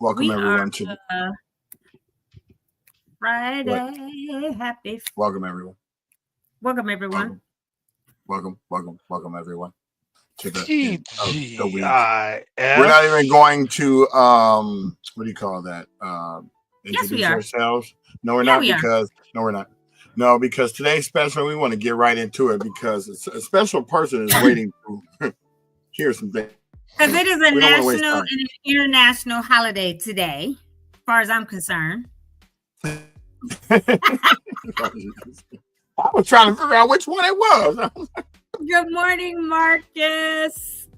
Welcome everyone to Friday. Happy. Welcome everyone. Welcome everyone. Welcome everyone to the week. We're not even going to what do you call that? Introduce ourselves. No, we're not because no, we're not. No, because today's special. We want to get right into it because a special person is waiting to hear some things. Because it is a national and an international holiday today, as far as I'm concerned. I was trying to figure out which one it was. Good morning, Marcus.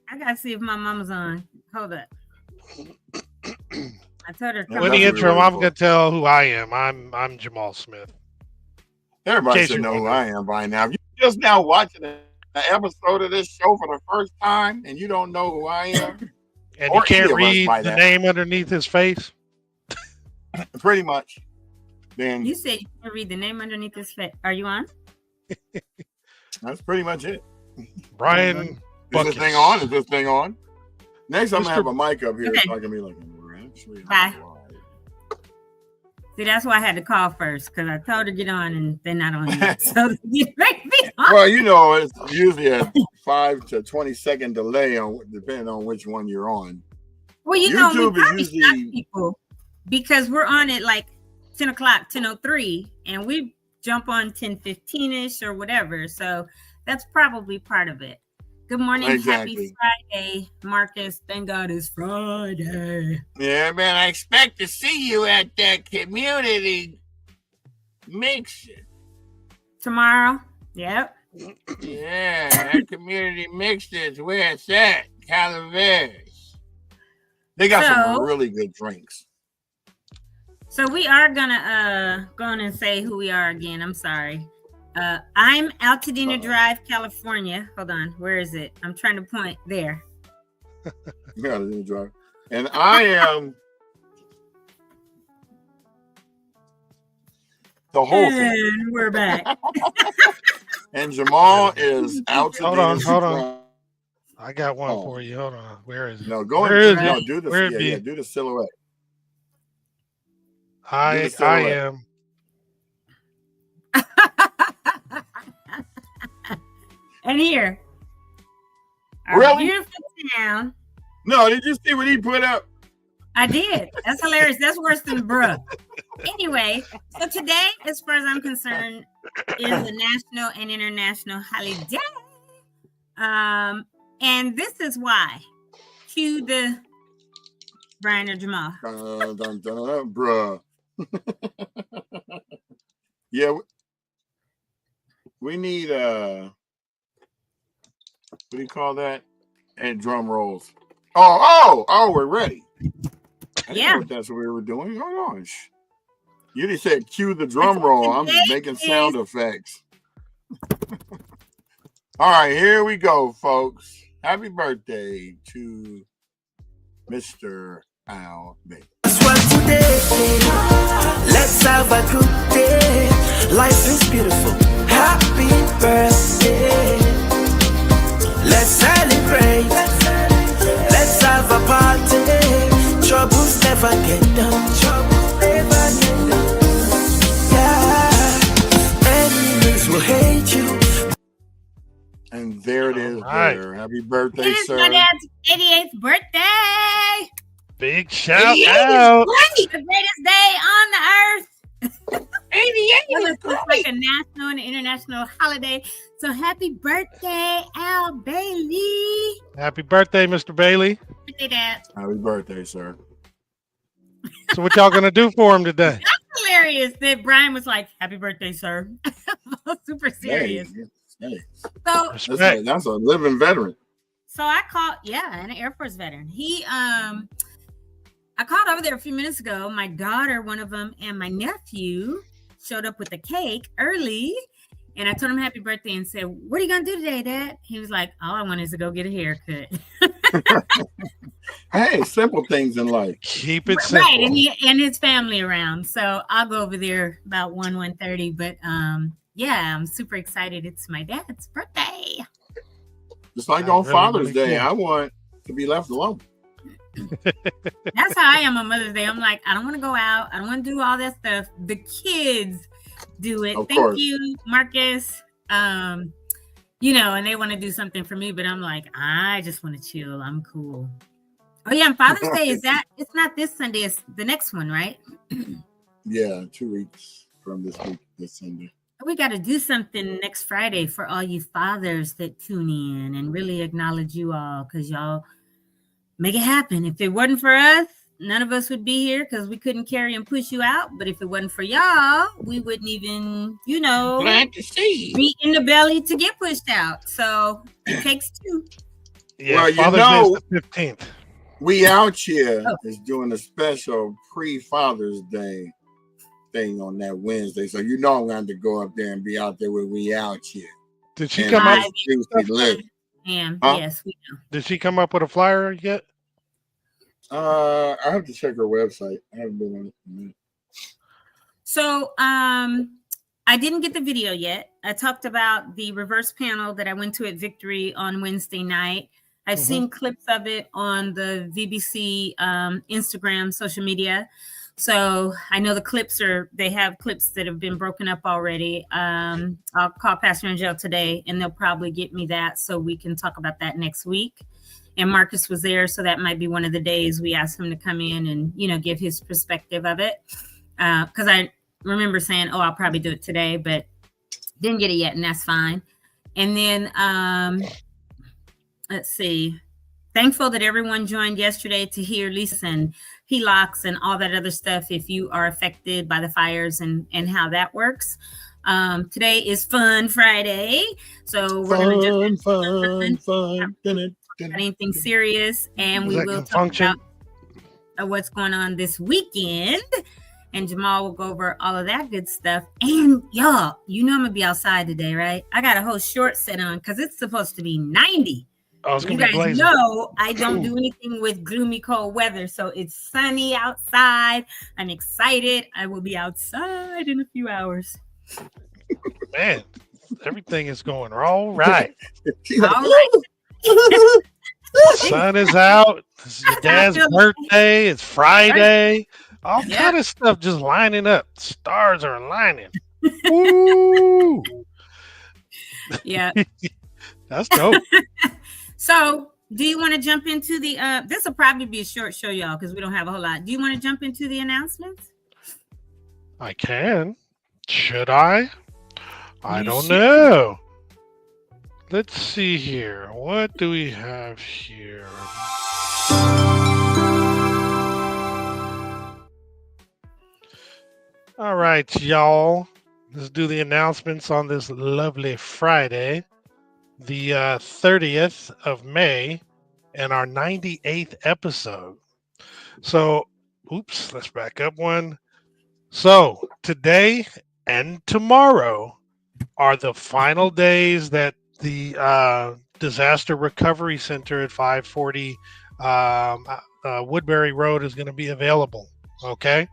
I gotta see if my mama's on. Hold up. I told her. With the intro, I'm gonna tell who I am. I'm Jamal Smith. Everybody should know who I am by now. If you're just now watching an episode of this show for the first time and you don't know who I am, and you can't read the name underneath his face, pretty much. Then you said you can read the name underneath his face. Are you on? That's pretty much it. Brian, is this thing on? Is this thing on? Next, I'm gonna have a mic up here so I can be like, bye. See, that's why I had to call first because I told her to get on and they're not on yet. So you make me on. Well, you know, it's usually a 5 to 20-second delay on depending on which one you're on. Well, you know, we probably shock people because we're on at like 10 o'clock, 10:03, and we jump on 10:15-ish or whatever. So that's probably part of it. Good morning. Exactly. Happy Friday, Marcus. Thank God it's Friday. Yeah, man. I expect to see you at that community mixer. Tomorrow? Yep. Yeah, that community mixer is where it's at. Calaveras. They got some really good drinks. So we are gonna go on and say who we are again. I'm sorry. I'm Altadena Drive, California. Hold on, where is it? I'm trying to point there. Altadena Drive, and I am the whole thing. And we're back. And Jamal is Altadena. Hold on. I got one for you. Hold on. Where is it? No, go ahead. No, do the do the silhouette. I am. And here. Really? Beautiful town. No, did you see what he put up? I did. That's hilarious. That's worse than bruh. Anyway, so today, as far as I'm concerned, is a national and international holiday. And this is why. Cue the Brian or Jamal. Bruh. Yeah, we need what do you call that? And drum rolls. Oh, we're ready. I didn't know that's what we were doing. Hold on. You just said cue the drum roll. I'm just making sound effects. All right, here we go, folks. Happy birthday to Mr. Al Bday. Let's have a good day. Life is beautiful. Happy birthday. Let's celebrate. Let's have a party. Troubles never get done. Yeah. Enemies will hate you. And there it is. There. Happy birthday, sir. It is my dad's 88th birthday. Big shout out. The greatest day on the earth. 88 is like a national and international holiday. So happy birthday, Al Bailey. Happy birthday, Mr. Bailey. Birthday, Dad. Happy birthday, sir. So what y'all gonna do for him today? That's hilarious that Brian was like, happy birthday, sir. Super serious. Hey. So that's a living veteran. So I called, and an Air Force veteran. I called over there a few minutes ago. My daughter, one of them, and my nephew showed up with a cake early. And I told him happy birthday and said, what are you going to do today, Dad? He was like, all I want is to go get a haircut. Hey, simple things in life. Keep it simple. Right, and his family around. So I'll go over there about 1:30. But I'm super excited. It's my dad's birthday. Just like on Father's Day, I want to be left alone. That's how I am on Mother's Day. I'm like, I don't want to go out. I don't want to do all that stuff. The kids do it. Thank you, Marcus. You know, and they want to do something for me, but I'm like, I just want to chill. I'm cool. Oh yeah, and Father's Day it's not this Sunday, it's the next one, right? Yeah, 2 weeks from this Sunday. We got to do something next Friday for all you fathers that tune in and really acknowledge you all, because y'all make it happen. If it wasn't for us, none of us would be here because we couldn't carry and push you out. But if it wasn't for y'all, we wouldn't even, glad to see beat in the belly to get pushed out. So it takes two. Yeah, well, Father's Day is the 15th. We out here is doing a special pre-Father's Day thing on that Wednesday. So I'm going to go up there and be out there with We Out Here. Did she come up? Yes, we know. Did she come up with a flyer yet? I have to check her website. I haven't been on it for a minute. So I didn't get the video yet. I talked about the reverse panel that I went to at Victory on Wednesday night. I've seen clips of it on the VBC Instagram, social media. So I know the clips they have clips that have been broken up already. I'll call Pastor Angel today and they'll probably get me that so we can talk about that next week. And Marcus was there, so that might be one of the days we asked him to come in and, give his perspective of it. Because I remember saying, I'll probably do it today, but didn't get it yet, and that's fine. And then, let's see. Thankful that everyone joined yesterday to hear Lisa and HELOCs and all that other stuff if you are affected by the fires and how that works. Today is Fun Friday, so we're going to fun. Anything serious, and we will talk about what's going on this weekend, and Jamal will go over all of that good stuff. And y'all, I'm gonna be outside today, right? I got a whole short set on because it's supposed to be 90. You guys know I don't do anything with gloomy cold weather, so it's sunny outside. I'm excited. I will be outside in a few hours. Man, everything is going all right. All right. Sun is out. This is your dad's birthday. It's Friday. All kind of stuff just lining up. Stars are aligning. Woo! Yeah. That's dope. So, do you want to jump into the this will probably be a short show, y'all, because we don't have a whole lot. Do you want to jump into the announcements? I can. Should I? I don't know. Let's see here. What do we have here? All right, y'all. Let's do the announcements on this lovely Friday, the 30th of May, and our 98th episode. So, let's back up one. So, today and tomorrow are the final days that the Disaster Recovery Center at 540 Woodbury Road is going to be available. Okay.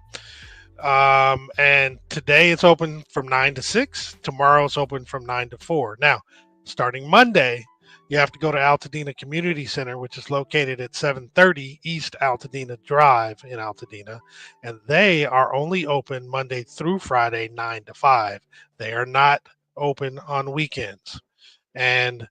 And today it's open from 9 to 6. Tomorrow it's open from 9 to 4. Now, starting Monday, you have to go to Altadena Community Center, which is located at 730 East Altadena Drive in Altadena. And they are only open Monday through Friday, 9 to 5. They are not open on weekends. And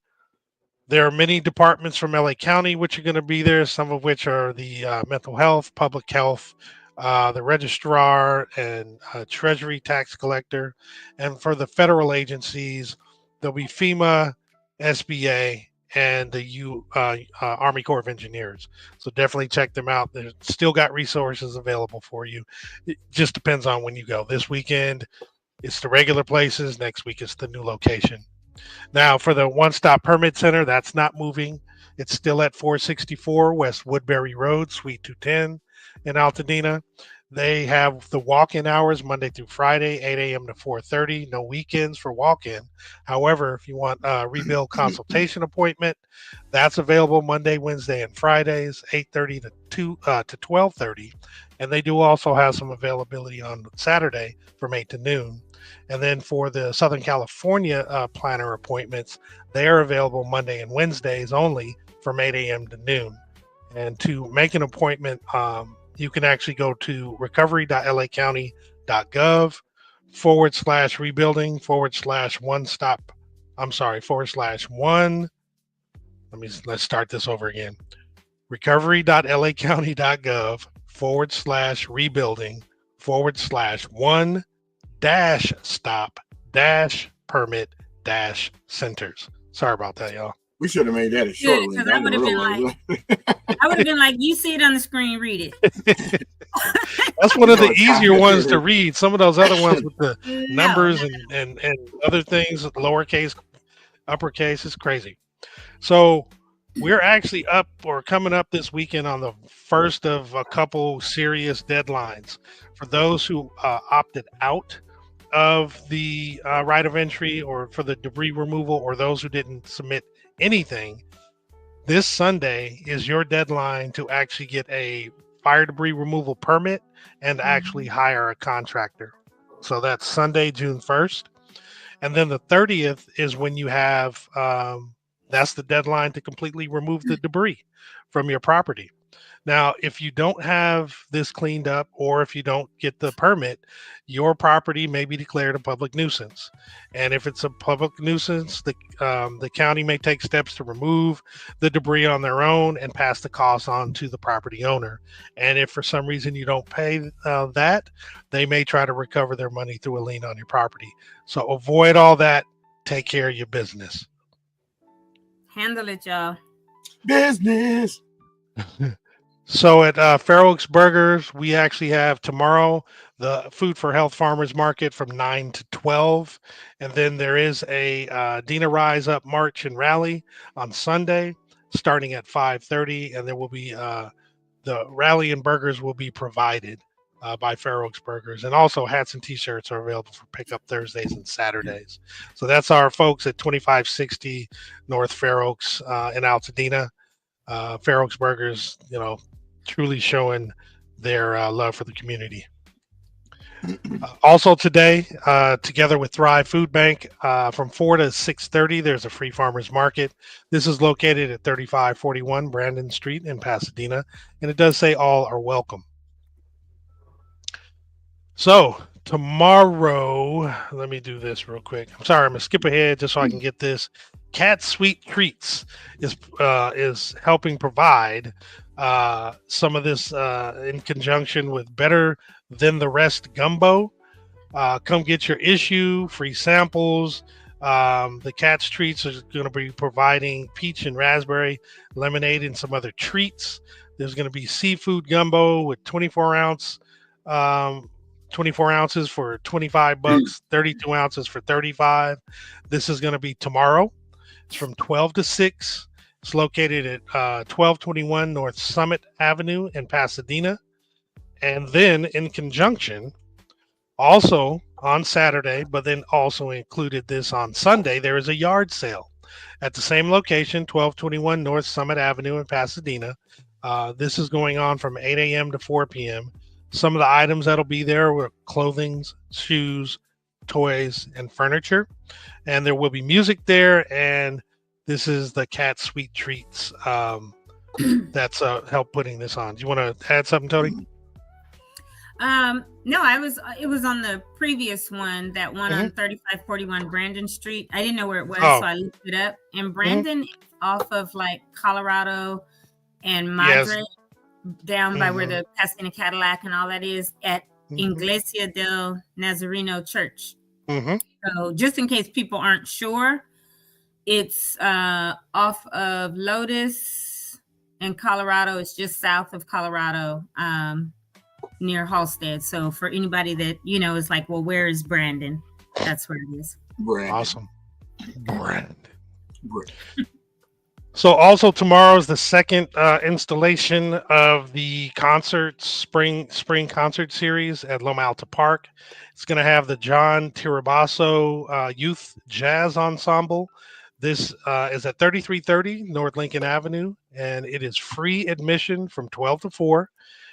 there are many departments from LA County which are going to be there, some of which are the mental health, public health, the registrar, and treasury tax collector. And for the federal agencies, there'll be FEMA, SBA, and the Army Corps of Engineers. So definitely check them out. They've still got resources available for you. It just depends on when you go. This weekend, it's the regular places. Next week, it's the new location. Now, for the one-stop permit center, that's not moving. It's still at 464 West Woodbury Road, Suite 210 in Altadena. They have the walk-in hours Monday through Friday, 8 a.m. to 4:30. No weekends for walk-in. However, if you want a rebuild consultation appointment, that's available Monday, Wednesday, and Fridays, 8:30 to 12:30. And they do also have some availability on Saturday from 8 to noon. And then for the Southern California planner appointments, they are available Monday and Wednesdays only from 8 a.m. to noon. And to make an appointment, you can actually go to recovery.lacounty.gov/rebuilding/one stop. Let's start this over again. recovery.lacounty.gov/rebuilding/one-stop-permit-centers. Sorry about that, y'all. We should have made that a short link. I would have been like, you see it on the screen, read it. That's one of the easier ones to read. Some of those other ones with the numbers and other things, lowercase, uppercase, is crazy. So we're actually up or coming up this weekend on the first of a couple serious deadlines for those who opted out of the right of entry or for the debris removal, or those who didn't submit anything. This Sunday is your deadline to actually get a fire debris removal permit and actually hire a contractor. So that's Sunday, June 1st. And then the 30th is when you have, that's the deadline to completely remove the debris from your property. Now, if you don't have this cleaned up, or if you don't get the permit, your property may be declared a public nuisance. And if it's a public nuisance, the county may take steps to remove the debris on their own and pass the cost on to the property owner. And if for some reason you don't pay that, they may try to recover their money through a lien on your property. So avoid all that. Take care of your business. Handle it, y'all. Business. So at Fair Oaks Burgers, we actually have tomorrow the Food for Health Farmers Market from 9 to 12. And then there is a Dina Rise Up March and Rally on Sunday starting at 5:30. And there will be the rally and burgers will be provided by Fair Oaks Burgers. And also hats and t-shirts are available for pickup Thursdays and Saturdays. So that's our folks at 2560 North Fair Oaks in Altadena. Fair Oaks Burgers, truly showing their love for the community. Also today, together with Thrive Food Bank, from 4 to 6:30, there's a free farmers market. This is located at 3541 Brandon Street in Pasadena, and it does say all are welcome. So tomorrow, let me do this real quick. I'm sorry, I'm gonna skip ahead just so I can get this. Cat Sweet Treats is helping provide some of this in conjunction with Better Than the Rest Gumbo. Come get your issue, free samples. The Cat's Treats is going to be providing peach and raspberry lemonade and some other treats. There's going to be seafood gumbo with 24 ounces for $25, 32 ounces for $35. This is going to be tomorrow. It's from 12 to 6. It's located at 1221 North Summit Avenue in Pasadena. And then in conjunction, also on Saturday, but then also included this on Sunday, there is a yard sale at the same location, 1221 North Summit Avenue in Pasadena. This is going on from 8 a.m. to 4 p.m. Some of the items that'll be there were clothing, shoes, toys, and furniture. And there will be music there. And this is the Cat Sweet Treats that's help putting this on. Do you want to add something, Tony? No, it was on the previous one, that one on 3541 Brandon Street. I didn't know where it was, so I looked it up. And Brandon is off of like Colorado and Madre, down by where the Pasadena Cadillac and all that is, at Iglesia del Nazareno Church. So just in case people aren't sure, it's off of Lotus in Colorado. It's just south of Colorado, near Halstead. So for anybody that is like, well, where is Brandon? That's where it is. Brandon. Awesome. Brandon. So also tomorrow is the second installation of the spring concert series at Loma Alta Park. It's going to have the John Tirabasso Youth Jazz Ensemble. This is at 3330 North Lincoln Avenue, and it is free admission from 12 to 4.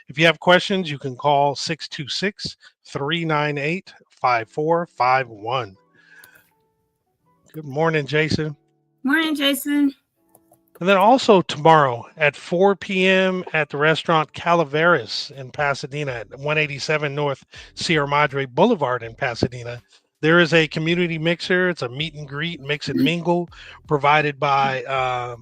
If you have questions, you can call 626-398-5451. Good morning, Jason. Morning, Jason. And then also tomorrow at 4 p.m. at the restaurant Calaveras in Pasadena at 187 North Sierra Madre Boulevard in Pasadena, there is a community mixer. It's a meet and greet, mix and mingle provided by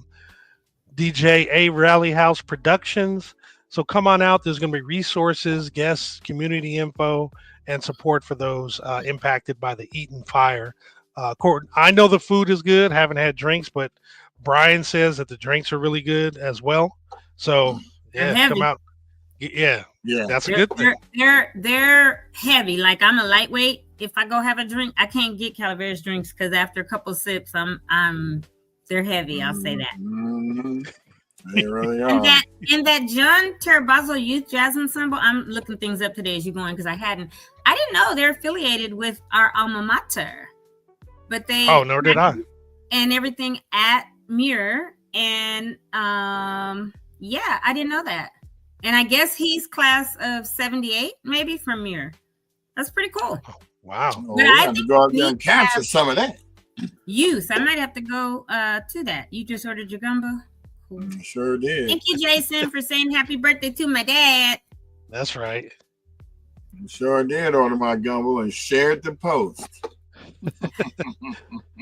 DJ A Rally House Productions. So come on out. There's going to be resources, guests, community info, and support for those impacted by the Eaton fire. I know the food is good. Haven't had drinks, but Brian says that the drinks are really good as well. So yeah, come out. Yeah, that's a good thing. They're heavy. Like I'm a lightweight. If I go have a drink, I can't get Calaveras drinks because after a couple sips, they're heavy. I'll say that. Mm-hmm. They really are. And that John Terrazzo Youth Jazz Ensemble, I'm looking things up today as you're going because I didn't know they're affiliated with our alma mater. But they nor did I. And everything at Muir. And I didn't know that. And I guess he's class of 78, maybe from Muir. That's pretty cool. Oh, wow. But I have to go out there and capture some of that. Youth. I might have to go to that. You just ordered your gumbo? Cool. Sure did. Thank you, Jason, for saying happy birthday to my dad. That's right. Sure did order my gumbo and shared the post.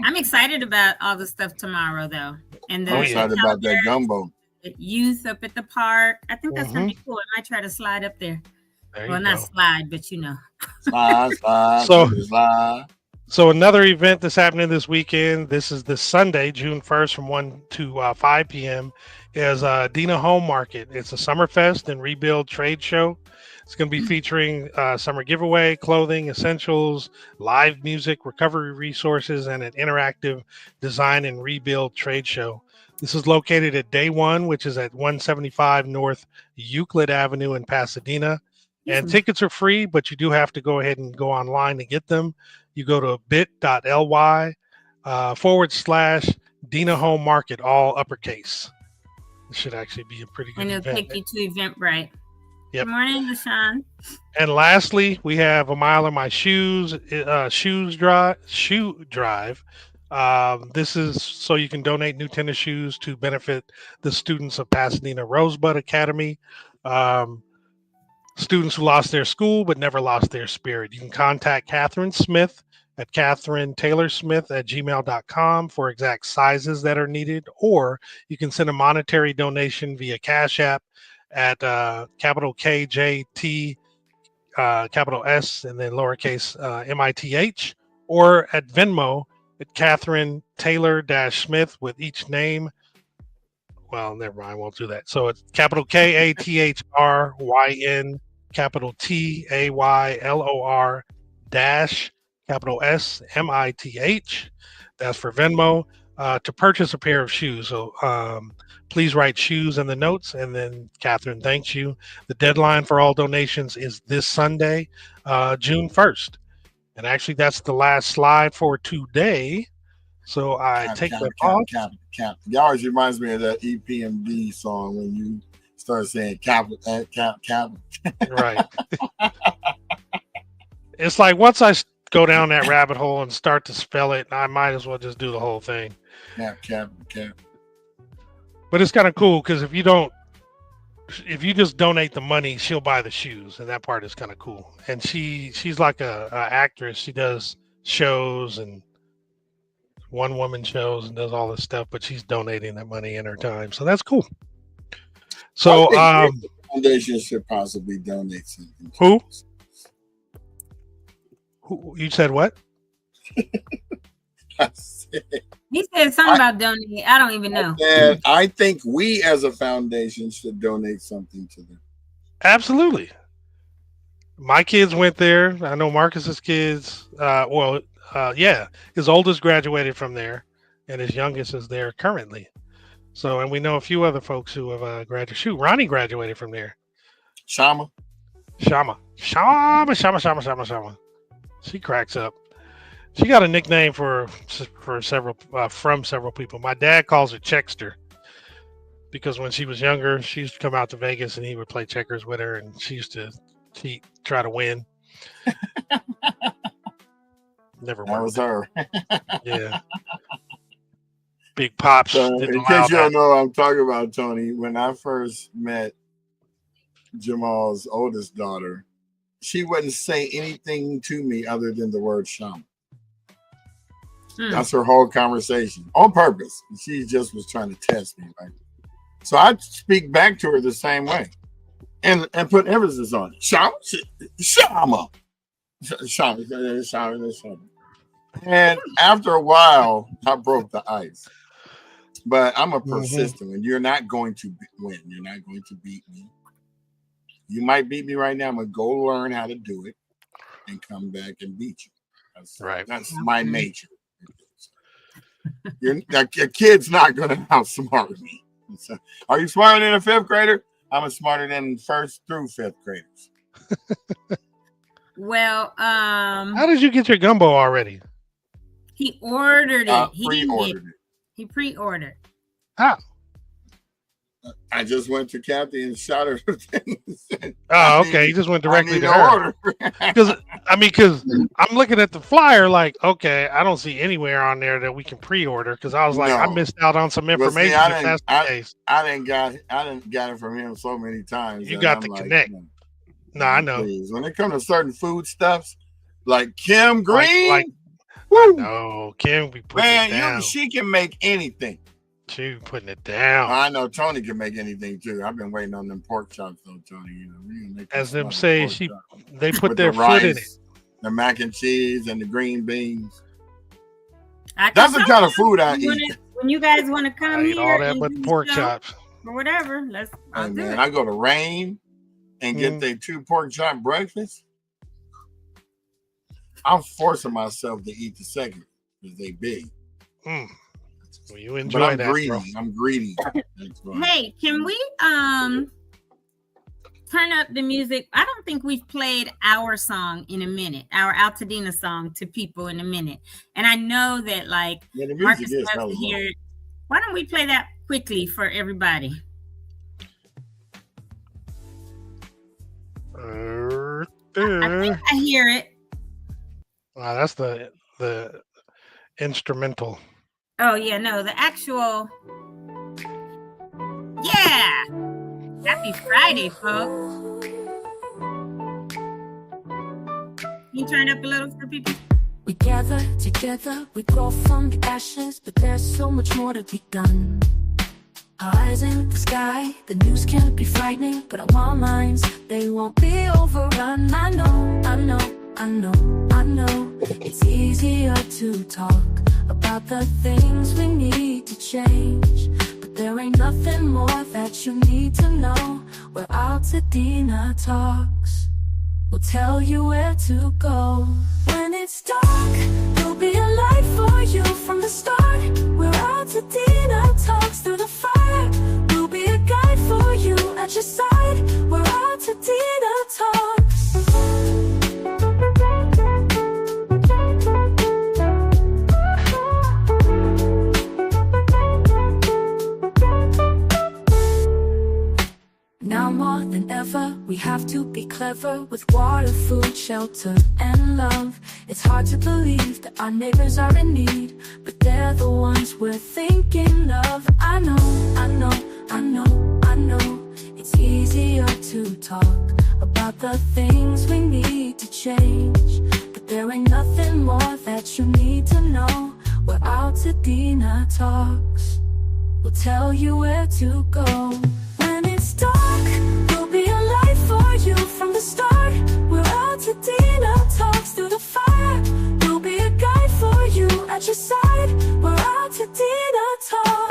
I'm excited about all the stuff tomorrow, though. And I'm excited about that gumbo. Youth up at the park. I think that's going to be cool. I might try to slide up there. Not slide, but Slide. So another event that's happening this weekend, this is this Sunday, June 1st from 1 to 5 p.m. is Dina Home Market. It's a Summerfest and Rebuild trade show. It's going to be featuring summer giveaway, clothing, essentials, live music, recovery resources, and an interactive design and rebuild trade show. This is located at Day One, which is at 175 North Euclid Avenue in Pasadena. And tickets are free, but you do have to go ahead and go online to get them. You go to bit.ly/Dina Home Market, all uppercase. It should actually be a pretty good event. And it'll take you to Eventbrite. Yep. Good morning, LaShawn. And lastly, we have a Mile of My Shoes shoe drive. This is so you can donate new tennis shoes to benefit the students of Pasadena Rosebud Academy. Students who lost their school but never lost their spirit. You can contact Catherine Smith at CatherineTaylorSmith@gmail.com for exact sizes that are needed, or you can send a monetary donation via Cash App at capital KJT, capital S, and then lowercase MITH, or at Venmo at Catherine Taylor-Smith with each name. Well, never mind, I won't do that. So it's capital KATHRYN, capital TAYLOR dash capital SMITH. That's for Venmo to purchase a pair of shoes. So please write shoes in the notes, and then Catherine thanks you. The deadline for all donations is this Sunday, June 1st. And actually, that's the last slide for today. So I take that off. It always reminds me of that EPMD song when you start saying capital. Right. It's like once I go down that rabbit hole and start to spell it, I might as well just do the whole thing. Cap. But it's kind of cool because if you just donate the money, she'll buy the shoes, and that part is kind of cool. And she's like a actress. She does shows and one-woman shows and does all this stuff, but she's donating that money in her time, so that's cool. So the foundation should possibly donate something. Who you said what? He said something about donating. I don't even know. I think we as a foundation should donate something to them. Absolutely. My kids went there. I know Marcus's kids. His oldest graduated from there, and his youngest is there currently. So, and we know a few other folks who have graduated. Shoot, Ronnie graduated from there. Shama. She cracks up. She got a nickname for several from several people. My dad calls her Checkster because when she was younger, she used to come out to Vegas and he would play checkers with her, and she used to try to win. Never worked. That was her. Yeah. Big Pops. In case you don't know what I'm talking about, Tony, when I first met Jamal's oldest daughter, she wouldn't say anything to me other than the word shaman. That's her whole conversation on purpose. She just was trying to test me, right? So I speak back to her the same way and put emphasis on it. Shaman. And after a while, I broke the ice. But I'm a persistent one. You're not going to win. You're not going to beat me. You might beat me right now. I'm going to go learn how to do it and come back and beat you. That's my nature. Your kid's not going to outsmart me. So, are you smarter than a fifth grader? I'm smarter than first through fifth graders. Well, how did you get your gumbo already? He ordered it. He pre-ordered it. He pre-ordered. How? I just went to Kathy and shot her. Oh, okay. You just went directly to her. Because I'm looking at the flyer like, okay, I don't see anywhere on there that we can pre-order. Because I was like, I missed out on some information. Well, see, I didn't got it from him so many times. You got to connect. No, I know. Please. When it comes to certain foodstuffs, like Kim Green, no, Kim be putting it down. She can make anything. She putting it down. I know Tony can make anything too. I've been waiting on them pork chops though, Tony. As them say, they put their foot in it. The mac and cheese and the green beans. That's the kind of food I eat. When you guys want to come here, all that but the pork chops or whatever, I go to Rain and get their 2 pork chop breakfast. I'm forcing myself to eat the second because they big. Well, you enjoy that, greedy. Bro. I'm greedy. Hey, can we turn up the music? I don't think we've played our song in a minute, our Altadena song to people in a minute. And I know that the Marcus loves to hear it. Why don't we play that quickly for everybody? I think I hear it. Wow, that's the instrumental. Oh yeah, no, the actual. Yeah, happy Friday, folks. Can you turn up a little for people? We gather together, we grow from the ashes, but there's so much more to be done. Our eyes in the sky, the news can be frightening, but our minds, they won't be overrun. I know, it's easier to talk about the things we need to change, but there ain't nothing more that you need to know. We're Altadena Talks. We'll tell you where to go. When it's dark, there'll be a light for you from the start. We're Altadena Talks through the fire. We'll be a guide for you at your side. We're Altadena Talks. Now more than ever, we have to be clever with water, food, shelter, and love. It's hard to believe that our neighbors are in need, but they're the ones we're thinking of. I know, it's easier to talk about the things we need to change, but there ain't nothing more that you need to know. We're Altadena Talks. We'll tell you where to go. When it's dark, there'll be a light for you from the start. We're Altadena Talks through the fire. We'll be a guide for you at your side. We're Altadena Talks.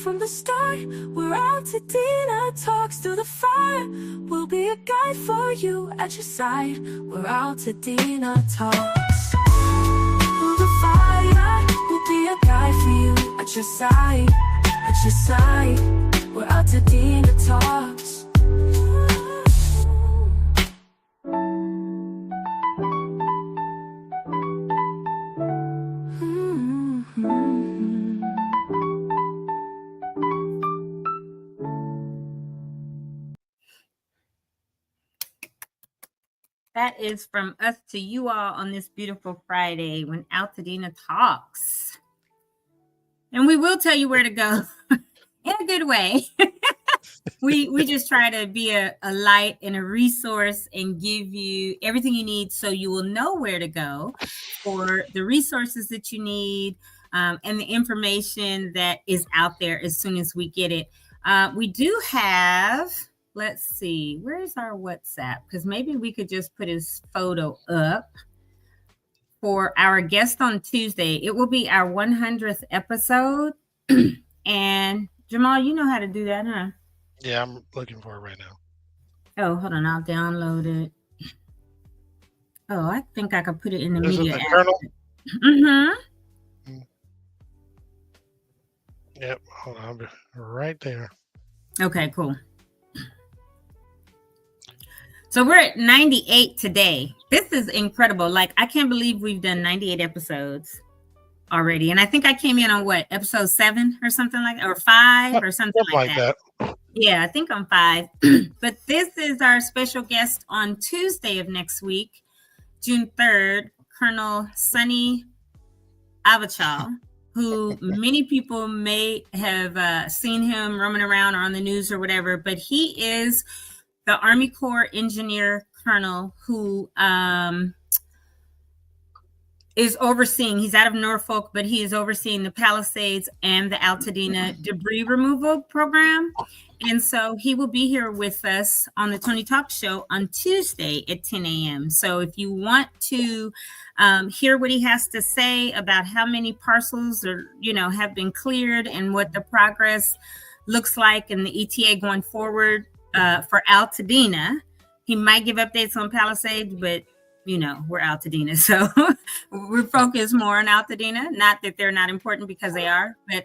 From the start, we're Altadena Talks through the fire. We'll be a guide for you at your side. We're Altadena Talks. Through the fire, we'll be a guide for you at your side. At your side, we're Altadena Talks. That is from us to you all on this beautiful Friday when Altadena talks. And we will tell you where to go in a good way. we just try to be a light and a resource and give you everything you need so you will know where to go for the resources that you need, and the information that is out there as soon as we get it. We do have, let's see, where's our WhatsApp? Because maybe we could just put his photo up for our guest on Tuesday. It will be our 100th episode. And Jamal, you know how to do that, huh? Yeah, I'm looking for it right now. Oh, hold on. I'll download it. Oh, I think I could put it in the media app. Colonel? Mm-hmm. Yep. Hold on. I'll be right there. Okay, cool. So we're at 98 today. This is incredible. Like, I can't believe we've done 98 episodes already. And I think I came in on what, episode 7 or something like that, or 5 or something like that. Yeah, I think I'm 5. But this is our special guest on Tuesday of next week, June 3rd, Colonel Sonny Avachal, who many people may have seen him roaming around or on the news or whatever, but he is the Army Corps engineer colonel who is overseeing, he's out of Norfolk, but he is overseeing the Palisades and the Altadena debris removal program. And so he will be here with us on the Tony Talk Show on Tuesday at 10 a.m. So if you want to hear what he has to say about how many parcels have been cleared and what the progress looks like in the ETA going forward for Altadena, he might give updates on Palisades, but we're Altadena, so we're focused more on Altadena. Not that they're not important, because they are, but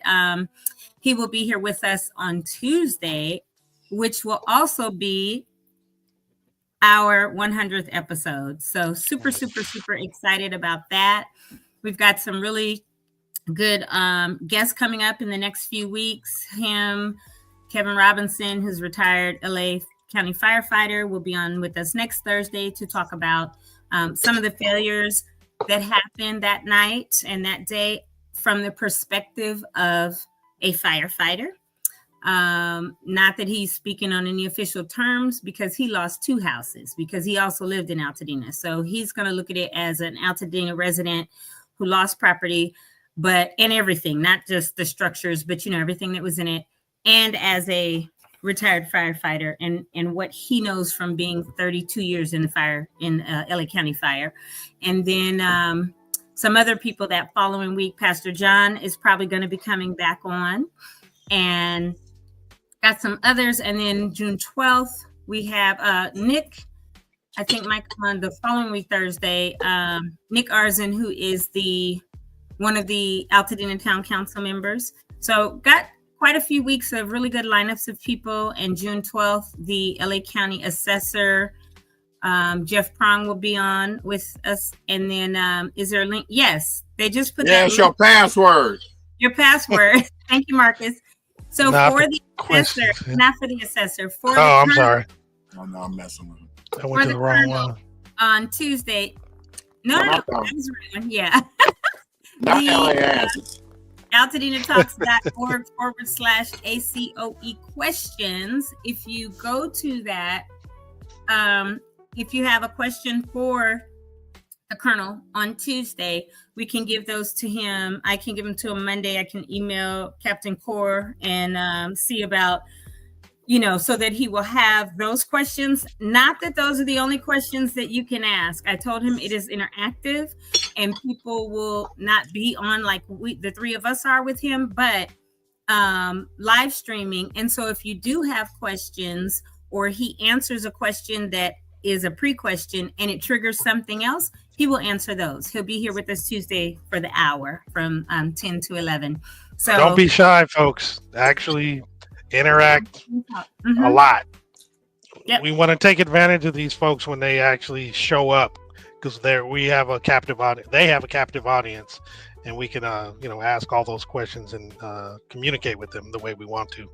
he will be here with us on Tuesday, which will also be our 100th episode. So super, super, super excited about that. We've got some really good guests coming up in the next few weeks. Kevin Robinson, who's retired LA County firefighter, will be on with us next Thursday to talk about some of the failures that happened that night and that day from the perspective of a firefighter. Not that he's speaking on any official terms, because he lost 2 houses, because he also lived in Altadena. So he's going to look at it as an Altadena resident who lost property, and everything, not just the structures, but everything that was in it, and as a retired firefighter and what he knows from being 32 years in the fire in LA County Fire. And then some other people that following week. Pastor John is probably going to be coming back on, and got some others. And then June 12th, we have Nick, I think might come on the following week, Thursday. Nick Arzen, who is one of the Altadena Town Council members. So got quite a few weeks of really good lineups of people. And June 12th, the LA County Assessor, Jeff Prong, will be on with us. And then is there a link? Yes, they just put that. Yes, your password. Your password. Thank you, Marcus. So for the assessor, not for the assessor. I'm sorry. Oh, no, I'm messing with him. I went to the wrong one. On Tuesday. No, that was the right one. Yeah. Not LAS. AltadenaTalks.org/ACOE questions. If you go to that, if you have a question for the colonel on Tuesday, we can give those to him. I can give them to him Monday. I can email Captain Core and see about, so that he will have those questions. Not that those are the only questions that you can ask. I told him it is interactive and people will not be on like the 3 of us are with him, but live streaming. And so if you do have questions, or he answers a question that is a pre-question and it triggers something else, he will answer those. He'll be here with us Tuesday for the hour from 10 to 11. So don't be shy, folks. Actually interact a lot. Yep. We want to take advantage of these folks when they actually show up, because we have a captive audience. They have a captive audience, and we can ask all those questions and communicate with them the way we want to.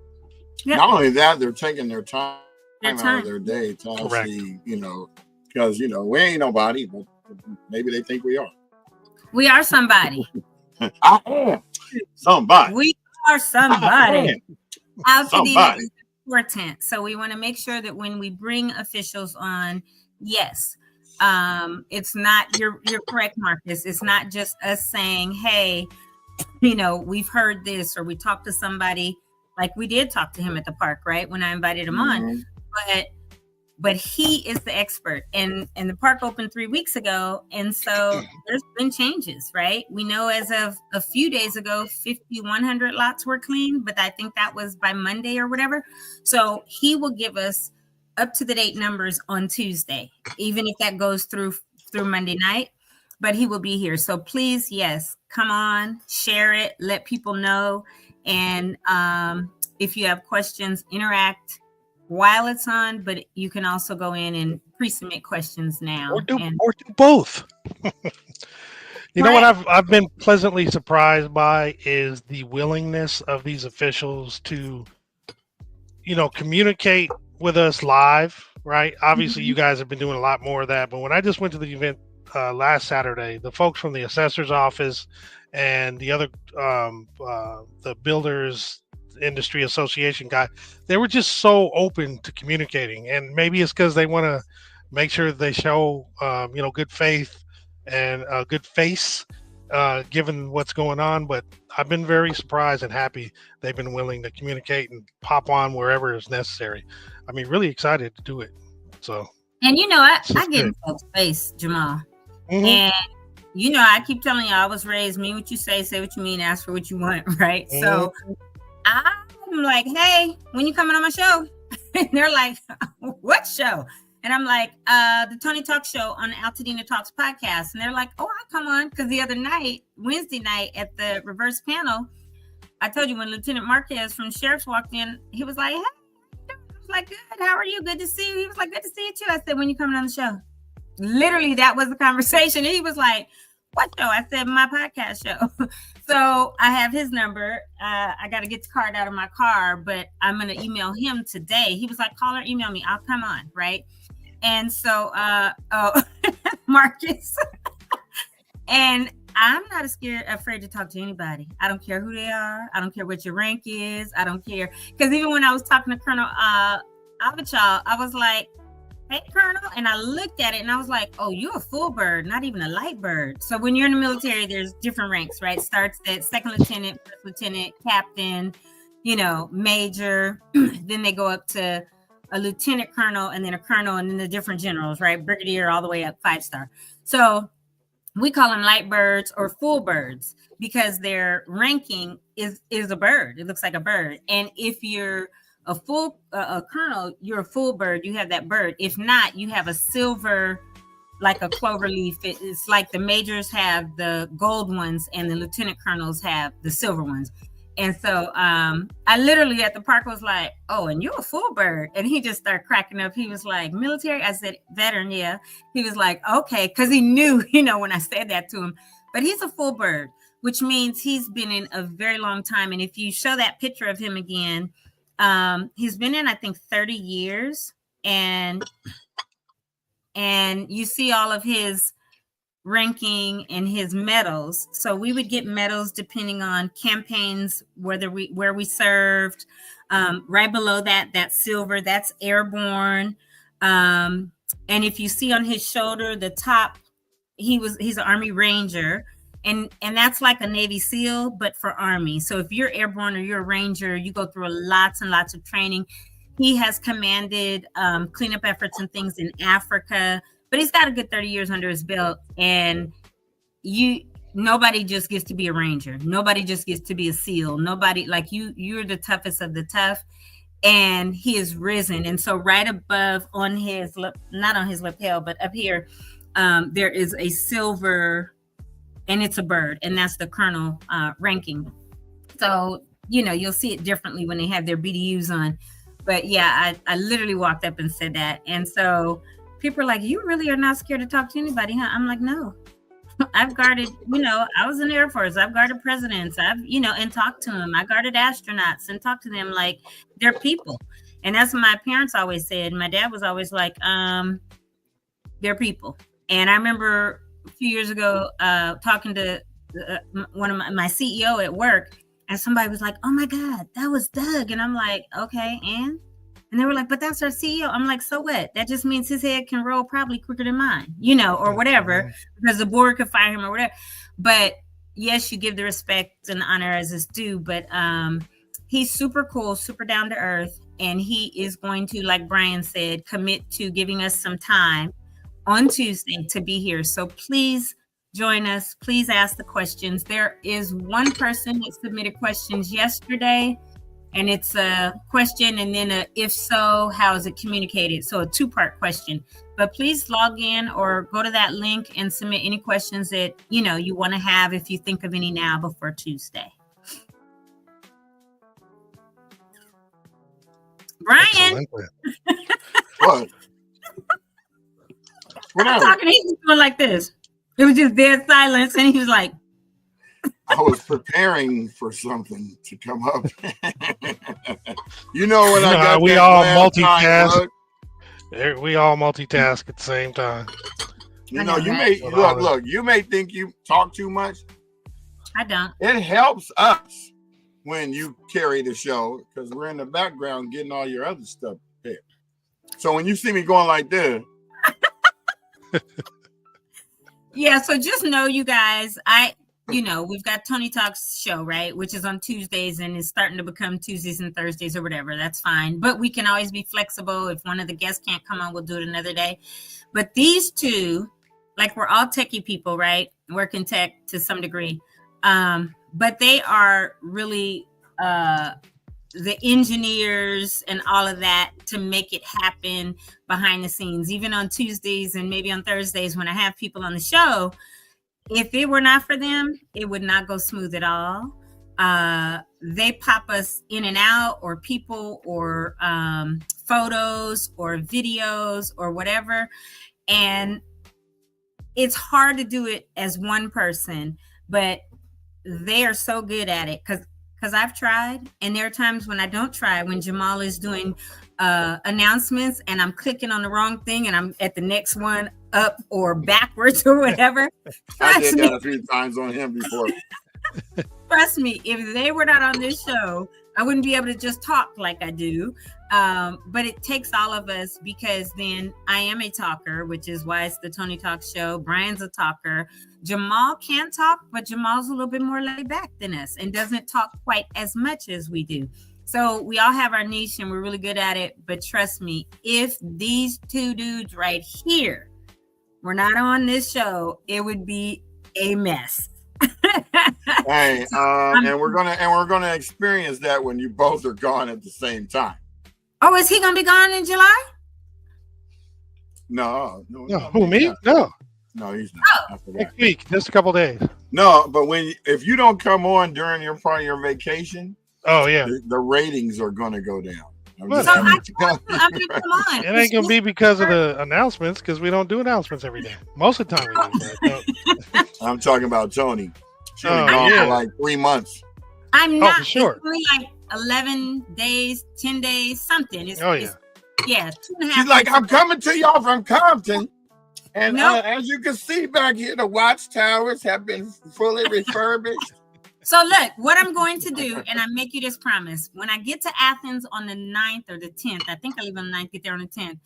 Yep. Not only that, they're taking their time out of their day to actually because we ain't nobody, but maybe they think we are. We are somebody. I am somebody. We are somebody. Somebody. Is important. So we want to make sure that when we bring officials on, yes, it's not, you're correct, Marcus. It's not just us saying, hey, we've heard this, or we talked to somebody, like we did talk to him at the park, right? When I invited him on, but he is the expert, and the park opened 3 weeks ago. And so there's been changes, right? We know as of a few days ago, 5,100 lots were cleaned, but I think that was by Monday or whatever. So he will give us up to the date numbers on Tuesday, even if that goes through Monday night, but he will be here. So please, yes, come on, share it, let people know. And if you have questions, interact while it's on, but you can also go in and pre-submit questions now. Or do both. You know what I've been pleasantly surprised by is the willingness of these officials to, communicate with us live, right? Obviously, you guys have been doing a lot more of that, but when I just went to the event last Saturday, the folks from the assessor's office and the other, the builders industry association guy, they were just so open to communicating. And maybe it's because they want to make sure they show, good faith and a good face, given what's going on. But I've been very surprised and happy they've been willing to communicate and pop on wherever is necessary. I mean, really excited to do it. So, and I get in folks' face, Jamal. And I keep telling you, I was raised, mean what you say what you mean, ask for what you want, right? So I'm like, hey, when you coming on my show? And they're like, what show? And I'm like, the Tony Talk show on the AltadenaTalks podcast. And they're like, oh, I'll come on. Because the other night, Wednesday night at the reverse panel, I told you when Lieutenant Marquez from Sheriff's walked in, he was like, hey, I was like, good, how are you? Good to see you. He was like, good to see you too. I said, when you coming on the show? Literally, that was the conversation. And he was like, what show? I said, my podcast show. So I have his number. I got to get the card out of my car, but I'm going to email him today. He was like, call or email me. I'll come on, right? And so, Marcus, and I'm not afraid to talk to anybody. I don't care who they are. I don't care what your rank is. I don't care. Because even when I was talking to Colonel Avachal, I was like, hey, Colonel. And I looked at it and I was like, oh, you're a full bird, not even a light bird. So when you're in the military, there's different ranks, right? Starts at second lieutenant, first lieutenant, captain, major. Then they go up to a lieutenant colonel, and then a colonel, and then the different generals, right? Brigadier all the way up 5-star. So we call them light birds or full birds because their ranking is a bird. It looks like a bird. And if you're a full a colonel, you're a full bird. You have that bird. If not, you have a silver, like a clover leaf. It's like the majors have the gold ones and the lieutenant colonels have the silver ones. And so I literally at the park was like, oh, and you're a full bird. And he just started cracking up. He was like, military? I said, veteran, yeah. He was like, okay, because he knew, when I said that to him. But he's a full bird, which means he's been in a very long time. And if you show that picture of him again, he's been in, I think, 30 years. And you see all of his ranking and his medals. So we would get medals depending on campaigns, where we served. Right below that silver, that's airborne. And if you see on his shoulder, the top, he's an Army Ranger, and that's like a Navy SEAL, but for Army. So if you're airborne or you're a Ranger, you go through lots and lots of training. He has commanded cleanup efforts and things in Africa. But he's got a good 30 years under his belt, and nobody just gets to be a Ranger. Nobody just gets to be a SEAL. Nobody, like you're the toughest of the tough, and he is risen. And so right above on his, not on his lapel, but up here, there is a silver, and it's a bird, and that's the colonel ranking. So, you'll see it differently when they have their BDUs on. But yeah, I literally walked up and said that. And so people are like, you really are not scared to talk to anybody, huh? I'm like, no. I've guarded, I was in the Air Force. I've guarded presidents. I've, and talked to them. I guarded astronauts and talked to them like they're people. And that's what my parents always said. My dad was always like, they're people. And I remember a few years ago talking to one of my CEO at work, and somebody was like, "Oh my God, that was Doug," and I'm like, "Okay, and they were like, but that's our CEO." I'm like, so what? That just means his head can roll probably quicker than mine, or whatever, because the board could fire him or whatever. But yes, you give the respect and the honor as it's due. But he's super cool, super down to earth, and he is going to, like Brian said, commit to giving us some time on Tuesday to be here. So please join us. Please ask the questions. There is one person that submitted questions yesterday, and it's a question and then a if so, how is it communicated? So a 2-part question. But please log in or go to that link and submit any questions that you want to have, if you think of any now before Tuesday. Brian. What? I'm talking, he was going like this. It was just dead silence, and he was like, I was preparing for something to come up. When I got we all multitask. We all multitask at the same time. You may think you talk too much. I don't. It helps us when you carry the show, because we're in the background getting all your other stuff there. So when you see me going like this. Yeah, so just know, you guys, we've got Tony Talks show, right? Which is on Tuesdays and is starting to become Tuesdays and Thursdays or whatever. That's fine. But we can always be flexible. If one of the guests can't come on, we'll do it another day. But these two, like, we're all techie people, right? Work in tech to some degree. But they are really the engineers and all of that to make it happen behind the scenes. Even on Tuesdays and maybe on Thursdays when I have people on the show, if it were not for them, it would not go smooth at all. They pop us in and out, or people, or photos, or videos, or whatever. And it's hard to do it as one person, but they are so good at it, because I've tried, and there are times when I don't try, when Jamal is doing announcements and I'm clicking on the wrong thing and I'm at the next one up or backwards or whatever. I did that a few times on him before. Trust me, if they were not on this show, I wouldn't be able to just talk like I do. But it takes all of us, because then I am a talker, which is why it's the Tony Talks show. Brian's a talker. Jamal can't talk, but Jamal's a little bit more laid back than us and doesn't talk quite as much as we do. So we all have our niche and we're really good at it. But trust me, if these two dudes right here were not on this show, it would be a mess. Hey, and we're gonna experience that when you both are gone at the same time. Oh, is he gonna be gone in July? No. Who, me? No, he's not. Oh. Next week, just a couple days. No, but if you don't come on during your part of your vacation, the ratings are gonna go down. I'm gonna come on. It ain't gonna be because of the announcements, because we don't do announcements every day. Most of the time we do. I'm talking about Tony. She's been gone for like 3 months. I'm not. For sure. It's only like 11 days, 10 days, something. It's 2.5. She's like, I'm coming to y'all from Compton. And as you can see back here, the watchtowers have been fully refurbished. So look, what I'm going to do, and I make you this promise, when I get to Athens on the 9th or the 10th, I think I leave on the 9th, get there on the 10th,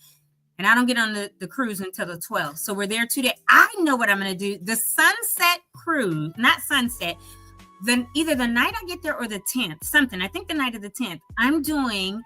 and I don't get on the cruise until the 12th. So we're there 2 days. I know what I'm going to do. The sunset cruise, not sunset, then either the night I get there or the 10th, something. I think the night of the 10th, I'm doing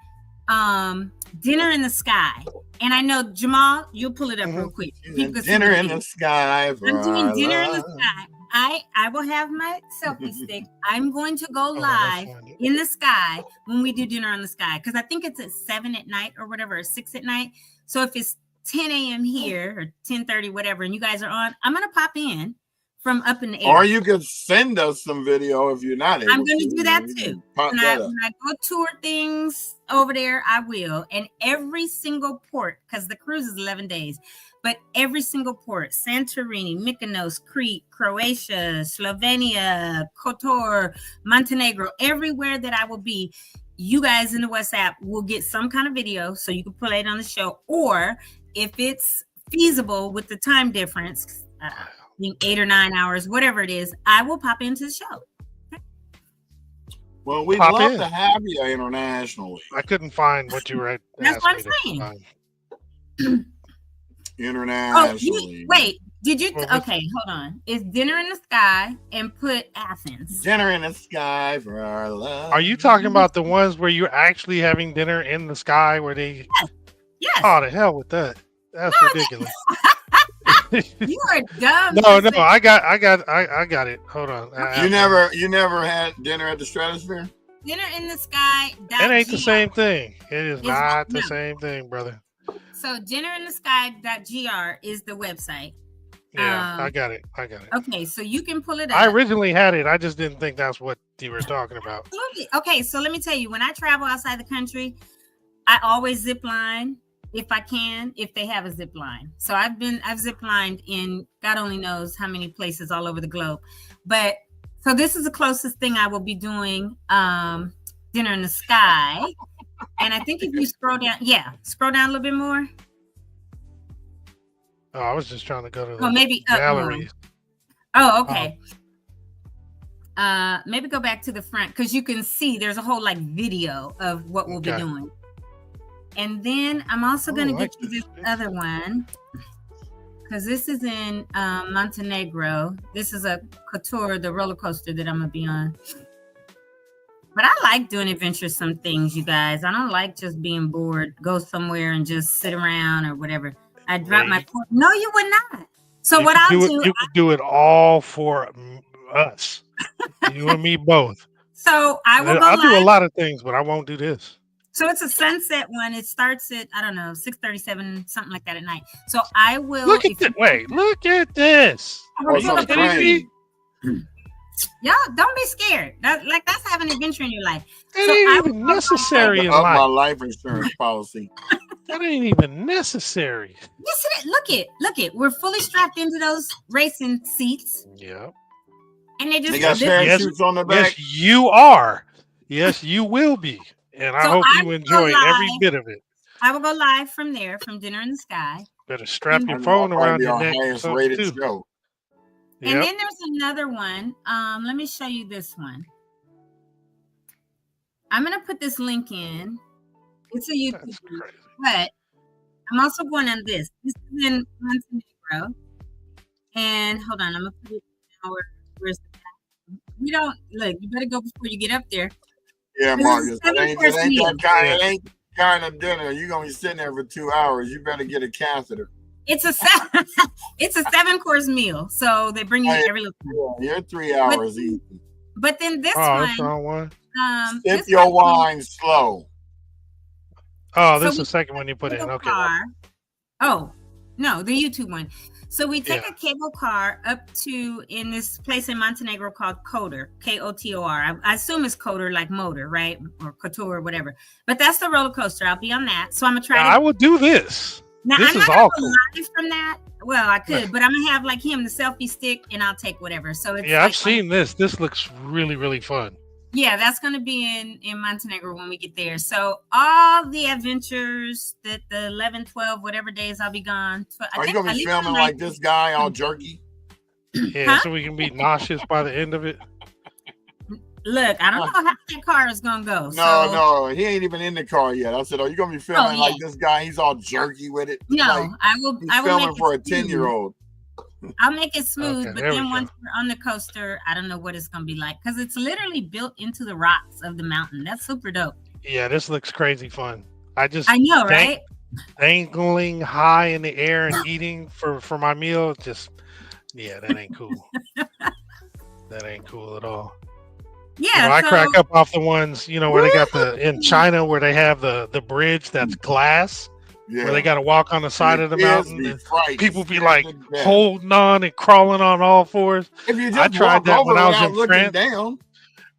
dinner in the sky. And I know, Jamal, you'll pull it up real quick. Dinner in the sky. I'm doing dinner in the sky. I will have my selfie stick. I'm going to go live in the sky when we do dinner on the sky, because I think it's at 7 at night or whatever, or 6 at night. So if it's 10 a.m. here or 10:30, whatever, and you guys are on, I'm going to pop in from up in the air. Or you could send us some video if you're not able. I'm going to do that too. When I go tour things over there, I will. And every single port, because the cruise is 11 days, but every single port, Santorini, Mykonos, Crete, Croatia, Slovenia, Kotor, Montenegro, everywhere that I will be, you guys in the WhatsApp will get some kind of video so you can play it on the show. Or if it's feasible with the time difference, being 8 or 9 hours, whatever it is, I will pop into the show. Well, we'd love to have you internationally. I couldn't find what you were. That's what I'm saying. Internationally. Wait, did you? Okay, hold on. It's Dinner in the Sky and put Athens. Dinner in the Sky for our love. Are you talking about the ones where you're actually having dinner in the sky where they? Yes. Oh, the hell with that. That's ridiculous. You are dumb. No, I got it. Hold on. You never had dinner at the Stratosphere? Dinner in the Sky. It ain't the same thing. It is not the same thing, brother. So dinnerinthesky.gr is the website. Yeah, I got it. Okay, so you can pull it up. I originally had it. I just didn't think that's what you were talking about. Okay, so let me tell you, when I travel outside the country, I always zip line if I can, if they have a zip line. So I've zip lined in God only knows how many places all over the globe. But so this is the closest thing I will be doing Dinner in the Sky. And I think if you scroll down a little bit more. Oh, I was just trying to go to the maybe galleries. Oh, okay. Maybe go back to the front because you can see there's a whole like video of what we'll be doing. And then I'm also going to get you this other one because this is in Montenegro. This is a couture, the roller coaster that I'm going to be on. But I like doing adventuresome things, you guys. I don't like just being bored, go somewhere and just sit around or whatever. I drop my point. No, you would not. So what I'll do, you could do it all for us, you and me both. So I will go I'll live. do a lot of things, but I won't do this. So it's a sunset one. It starts at, I don't know, 6:37, something like that at night. So I will. Look at this. Y'all don't be scared. That's having an adventure in your life. That ain't even necessary in life. My life insurance policy. That ain't even necessary. Yes, it is. Look it. We're fully strapped into those racing seats. Yeah. And they got parachutes on the back. Yes, you are. Yes, you will be. And I hope you enjoy every bit of it. I will go live from there, from Dinner in the Sky. Better strap your phone around your neck. Rated show. And then there's another one. Let me show you this one. I'm going to put this link in. It's a YouTube link, but I'm also going on this. This is in Montenegro. And hold on, I'm going to put it in where's the back? We don't, look, you better go before you get up there. Yeah, Marcus, it ain't kind of dinner. You're going to be sitting there for 2 hours. You better get a catheter. It's a 7-course meal, so they bring you every little time. Yeah, you're 3 hours eating. But then this one. Sip your wine slow. Oh, this is the second one you put in. Okay. Oh, no, the YouTube one. So we take a cable car up to in this place in Montenegro called Kotor, Kotor. I assume it's Kotor like motor, right? Or Kotor or whatever. But that's the roller coaster. I'll be on that. So I'm going to try I will do this. Now, this I'm is not all cool. Live from that. Well, I could, but I'm gonna have like him the selfie stick, and I'll take whatever. So it's I've seen this. This looks really, really fun. Yeah, that's gonna be in Montenegro when we get there. So all the adventures that the 11, 12, whatever days I'll be gone. Are you gonna be filming like this guy all jerky? Yeah, so we can be nauseous by the end of it. Look, I don't know how that car is gonna go. No, he ain't even in the car yet. I said, "Oh, you gonna be filming like this guy? He's all jerky with it." No, like, I will. I will filming for a 10-year-old. I'll make it smooth, but then once we're on the coaster, I don't know what it's gonna be like because it's literally built into the rocks of the mountain. That's super dope. Yeah, this looks crazy fun. I know, right? Dangling high in the air and eating for my meal. Just that ain't cool. That ain't cool at all. Yeah, I crack up off the ones, where they got in China where they have the bridge that's glass, where they got to walk on the side of the mountain. People be like holding on and crawling on all fours. I tried that when I was in France. Down.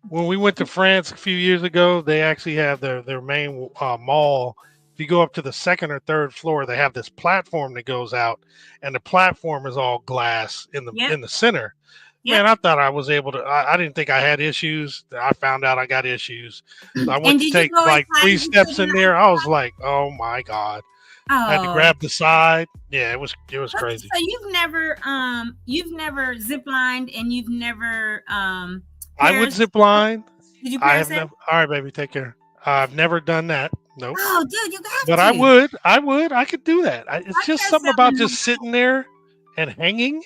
When we went to France a few years ago, they actually have their main mall. If you go up to the second or third floor, they have this platform that goes out, and the platform is all glass in the center. Man, I thought I was able to. I didn't think I had issues. I found out I got issues. So I went to take like 3 steps in there. I was like, oh my God. I had to grab the side. Yeah, it was crazy. So you've never zip lined and you've never I would zip line. Did you I have parasail? never. All right, baby, take care. I've never done that. Nope. Oh, dude, you have but to. I would. I could do that. It's just something about just sitting there and hanging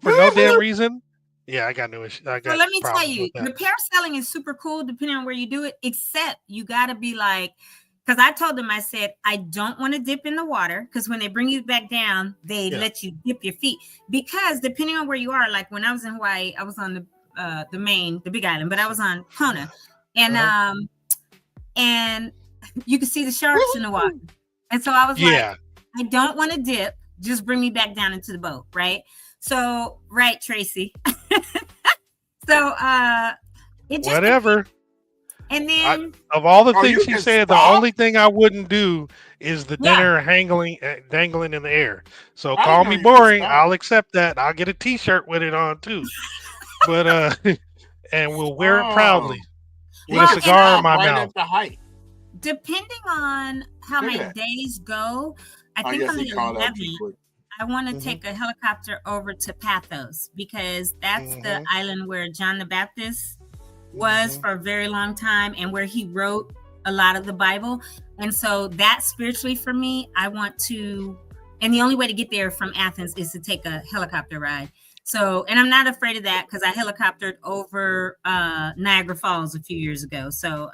for no damn reason. Yeah, I got no issue. Well, let me tell you, the parasailing is super cool depending on where you do it, except you got to be like, because I told them, I said, I don't want to dip in the water because when they bring you back down, they let you dip your feet. Because depending on where you are, like when I was in Hawaii, I was on the Big Island, but I was on Kona. And and you could see the sharks in the water. And so I was like, I don't want to dip. Just bring me back down into the boat, right? So, right, Tracy. So, it just whatever. And then of all the things she said, the only thing I wouldn't do is the dinner dangling in the air. So call me boring. I'll accept that. I'll get a T-shirt with it on too. But and we'll wear it proudly with a cigar in my mouth. At the height. Depending on how my days go, I think on the 11th, I want to take a helicopter over to Pathos because that's the island where John the Baptist was for a very long time and where he wrote a lot of the Bible. And so that spiritually for me, I want to, and the only way to get there from Athens is to take a helicopter ride. So, and I'm not afraid of that because I helicoptered over Niagara Falls a few years ago. So,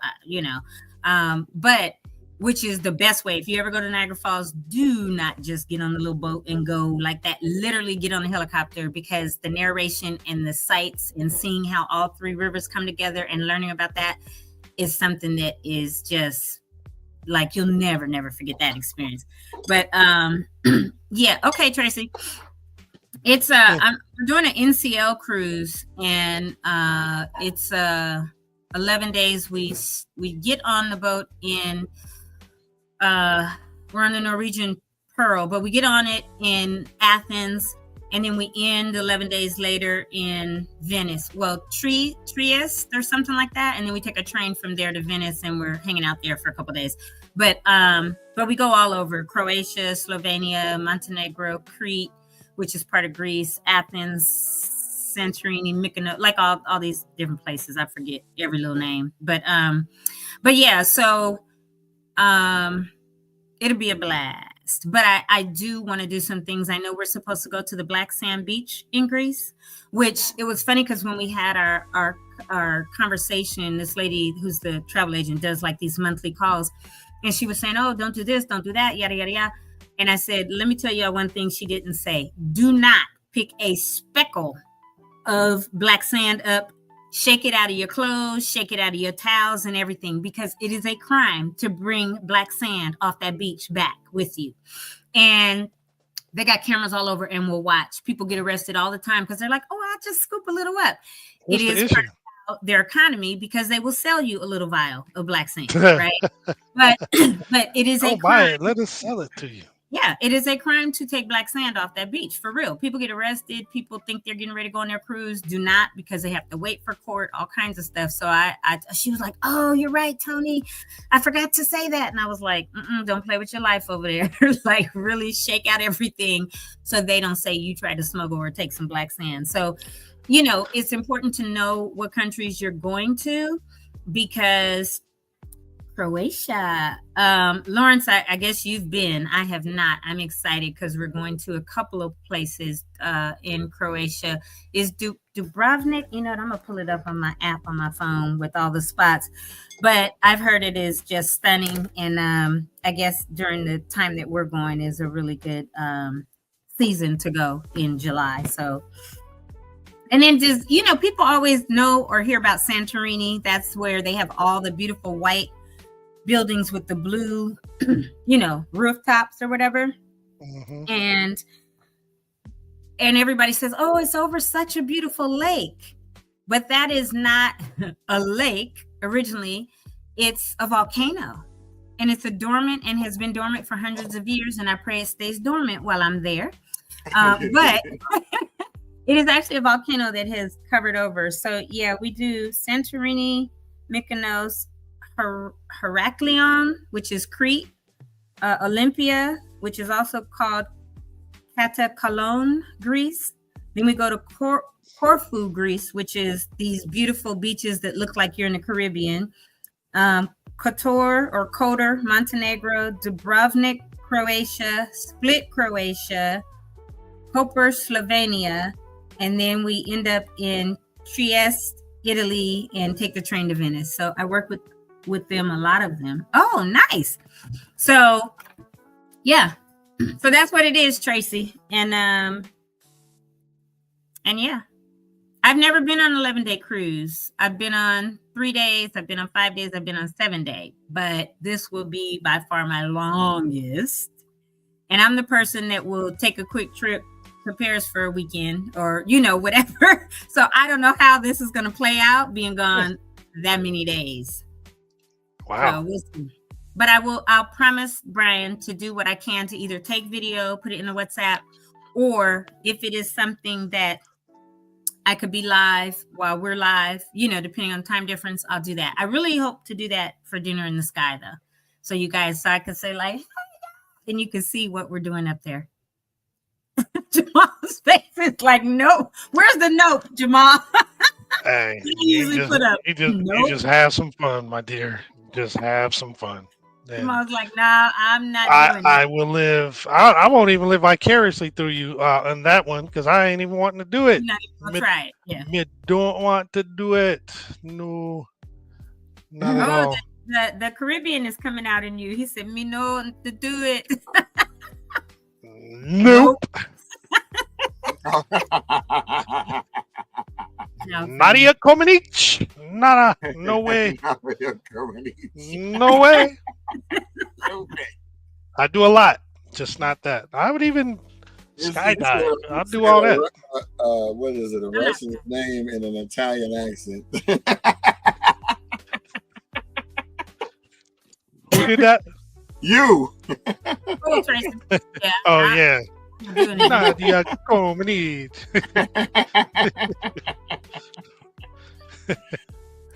but which is the best way. If you ever go to Niagara Falls, do not just get on the little boat and go like that. Literally get on the helicopter because the narration and the sights and seeing how all three rivers come together and learning about that is something that is just like, you'll never forget that experience. But yeah. Okay, Tracy. It's I'm doing an NCL cruise and it's 11 days. We get on the boat in we're on the Norwegian Pearl, but we get on it in Athens and then we end 11 days later in Venice. Well, Trieste or something like that. And then we take a train from there to Venice and we're hanging out there for a couple of days. But we go all over Croatia, Slovenia, Montenegro, Crete, which is part of Greece, Athens, Santorini, Mykonos, like all these different places. I forget every little name, but yeah, so it'll be a blast. But I do want to do some things. I know we're supposed to go to the Black Sand Beach in Greece, which it was funny because when we had our conversation, this lady who's the travel agent does like these monthly calls, and she was saying, "Oh, don't do this, don't do that, yada yada yada." And I said, let me tell you one thing she didn't say. Do not pick a speckle of black sand up, shake it out of your clothes, shake it out of your towels and everything, because it is a crime to bring black sand off that beach back with you. And they got cameras all over and will watch. People get arrested all the time because they're like, oh, I'll just scoop a little up. What's it the is issue? Their economy because they will sell you a little vial of black sand, right? but it is a crime. Let us sell it to you. Yeah, it is a crime to take black sand off that beach, for real. People get arrested. People think they're getting ready to go on their cruise. Do not, because they have to wait for court, all kinds of stuff. So she was like, oh, you're right, Tony. I forgot to say that. And I was like, don't play with your life over there. Like, really shake out everything so they don't say you tried to smuggle or take some black sand. So, it's important to know what countries you're going to, because Croatia. Lawrence, I guess you've been. I have not. I'm excited because we're going to a couple of places in Croatia. Is Dubrovnik? I'm going to pull it up on my app on my phone with all the spots. But I've heard it is just stunning. And I guess during the time that we're going is a really good season to go in July. So, and then just, people always know or hear about Santorini. That's where they have all the beautiful white buildings with the blue, rooftops or whatever. Mm-hmm. And everybody says, oh, it's over such a beautiful lake. But that is not a lake originally. It's a volcano. And it's a dormant and has been dormant for hundreds of years. And I pray it stays dormant while I'm there. But it is actually a volcano that has covered over. So, yeah, we do Santorini, Mykonos, Heraklion, which is Crete, Olympia, which is also called Catacolone, Greece. Then we go to Corfu, Greece, which is these beautiful beaches that look like you're in the Caribbean. Kotor, Montenegro, Dubrovnik, Croatia, Split, Croatia, Koper, Slovenia, and then we end up in Trieste, Italy, and take the train to Venice. So I work with them, a lot of them. Oh, nice. So yeah, so that's what it is, Tracy. And yeah, I've never been on an 11-day cruise. I've been on 3 days, I've been on 5 days, I've been on 7 days, but this will be by far my longest. And I'm the person that will take a quick trip to Paris for a weekend or, whatever. So I don't know how this is going to play out being gone that many days. Wow. So we'll see. But I'll promise Brian to do what I can to either take video, put it in the WhatsApp, or if it is something that I could be live while we're live, depending on time difference, I'll do that. I really hope to do that for Dinner in the Sky, though. So you guys, so I could say like, and you can see what we're doing up there. Jamal's face is like, no. Where's the note, Jamal? Hey, you just have some fun, my dear. Just have some fun. Jamal's like, nah, I'm not doing it. I will live. I won't even live vicariously through you on that one because I ain't even wanting to do it. You're not even gonna try it. Yeah. Me don't want to do it. No, not at all. The Caribbean is coming out in you. He said, me no to do it. Nope. Nadia Comaneci. Nada. No way. No way. I do a lot, just not that. I would even skydive. I'll do all that. What is it? A Russian name in an Italian accent. Who did that? You. Oh, Tracy. Yeah. Oh, yeah. Nadia Comaneci.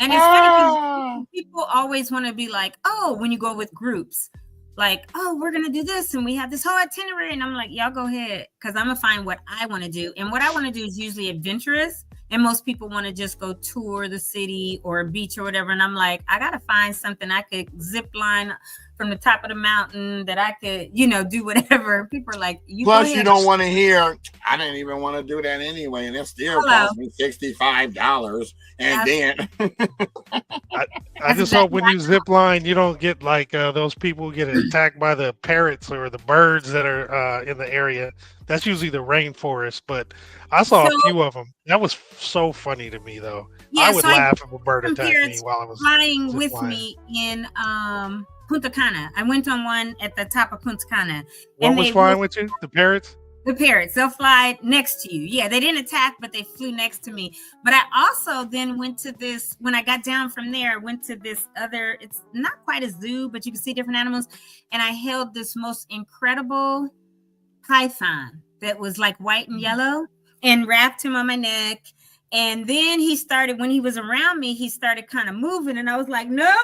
And it's funny, people always want to be like, oh, when you go with groups, like, oh, we're going to do this and we have this whole itinerary. And I'm like, y'all go ahead, because I'm going to find what I want to do. And what I want to do is usually adventurous. And most people want to just go tour the city or a beach or whatever. And I'm like, I got to find something I could zip line from the top of the mountain that I could, do whatever. People are like, plus you don't want to hear, I didn't even want to do that anyway. And it still cost me $65. And then I just hope when you zip line, you don't get like those people get attacked by the parrots or the birds that are in the area. That's usually the rainforest, but I saw a few of them. That was so funny to me, though. Yeah, I would laugh if a bird attacked me while I was flying with me in Punta Cana. I went on one at the top of Punta Cana. What was flying with you? The parrots? The parrots. They'll fly next to you. Yeah, they didn't attack, but they flew next to me. But I also then went to this, when I got down from there, I went to this other, it's not quite a zoo, but you can see different animals. And I held this most incredible python that was like white and yellow and wrapped him on my neck. And then he started, when he was around me, he started kind of moving. And I was like, nope,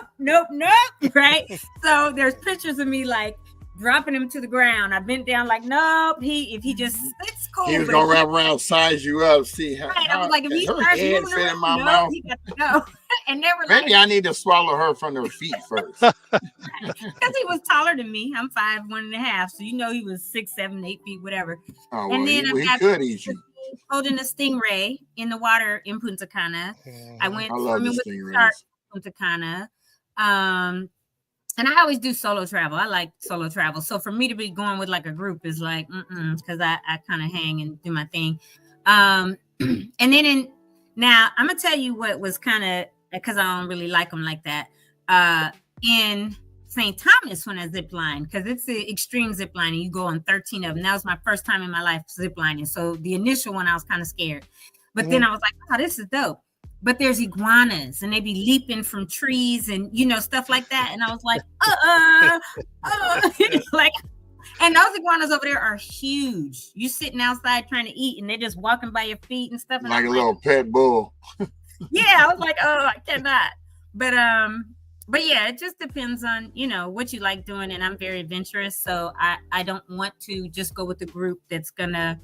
right? So there's pictures of me like dropping him to the ground. I bent down like, nope. If he just sits cool. He was going to wrap around, size you up, see how. Right. I was like, if he starts moving around, in my mouth. He got to go. And they were maybe I need to swallow her from her feet first. Because he was taller than me. I'm 5'1.5". So he was 6, 7, 8 feet, whatever. Oh, well, and then he could eat you. Holding a stingray in the water in Punta Cana. I went swimming with the shark in Punta Cana. And I always do solo travel. I like solo travel. So for me to be going with like a group is like, because I kind of hang and do my thing. And then now I'm going to tell you what was kind of, because I don't really like them like that. In St. Thomas when I zip line, because it's the extreme zip line and you go on 13 of them. That was my first time in my life zip lining. So the initial one, I was kind of scared. But then I was like, oh, this is dope. But there's iguanas and they be leaping from trees and, stuff like that. And I was like, like, and those iguanas over there are huge. You sitting outside trying to eat and they're just walking by your feet and stuff. And like a little pet bull. Yeah, I was like, oh, I cannot. But But yeah, it just depends on, what you like doing. And I'm very adventurous. So I don't want to just go with a group that's going to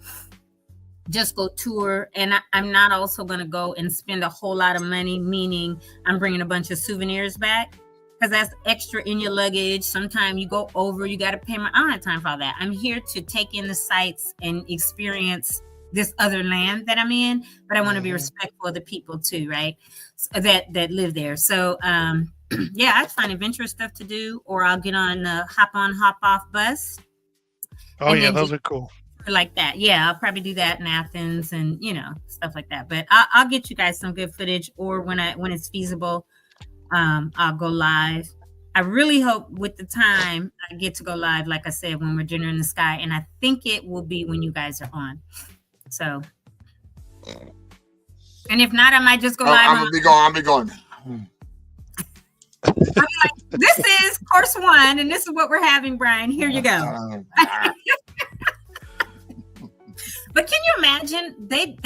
just go tour. And I'm not also going to go and spend a whole lot of money, meaning I'm bringing a bunch of souvenirs back because that's extra in your luggage. Sometimes you go over, you got to pay I don't have time for all that. I'm here to take in the sights and experience this other land that I'm in, but I want to be respectful of the people too, right? So that live there. So, yeah, I find adventurous stuff to do, or I'll get on the hop on, hop off bus. Oh yeah, those are cool. Like that. Yeah, I'll probably do that in Athens and stuff like that. But I'll get you guys some good footage, or when it's feasible, I'll go live. I really hope with the time I get to go live, like I said, when we're dinner in the sky, and I think it will be when you guys are on. So, and if not, I might just go live. I'm gonna be going. I'll be like, this is course 1, and this is what we're having, Brian. Here you go. But can you imagine they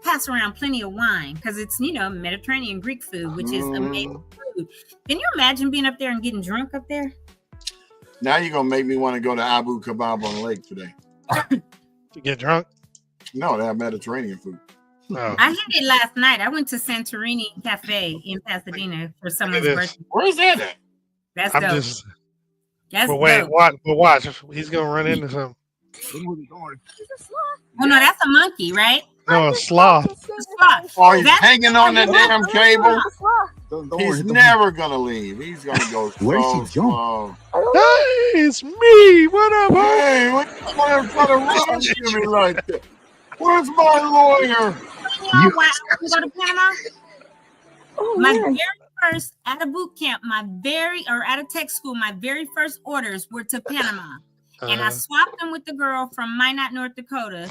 pass around plenty of wine because it's Mediterranean Greek food, which is amazing food. Can you imagine being up there and getting drunk up there? Now you're gonna make me want to go to Abu Kebab on the lake today. To get drunk? No, they have Mediterranean food. Oh. I had it last night. I went to Santorini Cafe in Pasadena for someone's birthday. Where's that at? That's dope. That's dope. But watch, he's gonna run into something. Oh no, that's a monkey, right? No, a sloth. Oh, he's hanging on that damn cable. He's never gonna leave. He's gonna go. Where's he jump? Hey, it's me. What up? Hey, what you trying to run to me like that? Where's my lawyer? You go to Panama? My very first at a boot camp, at a tech school, my very first orders were to Panama. And I swapped them with the girl from Minot, North Dakota.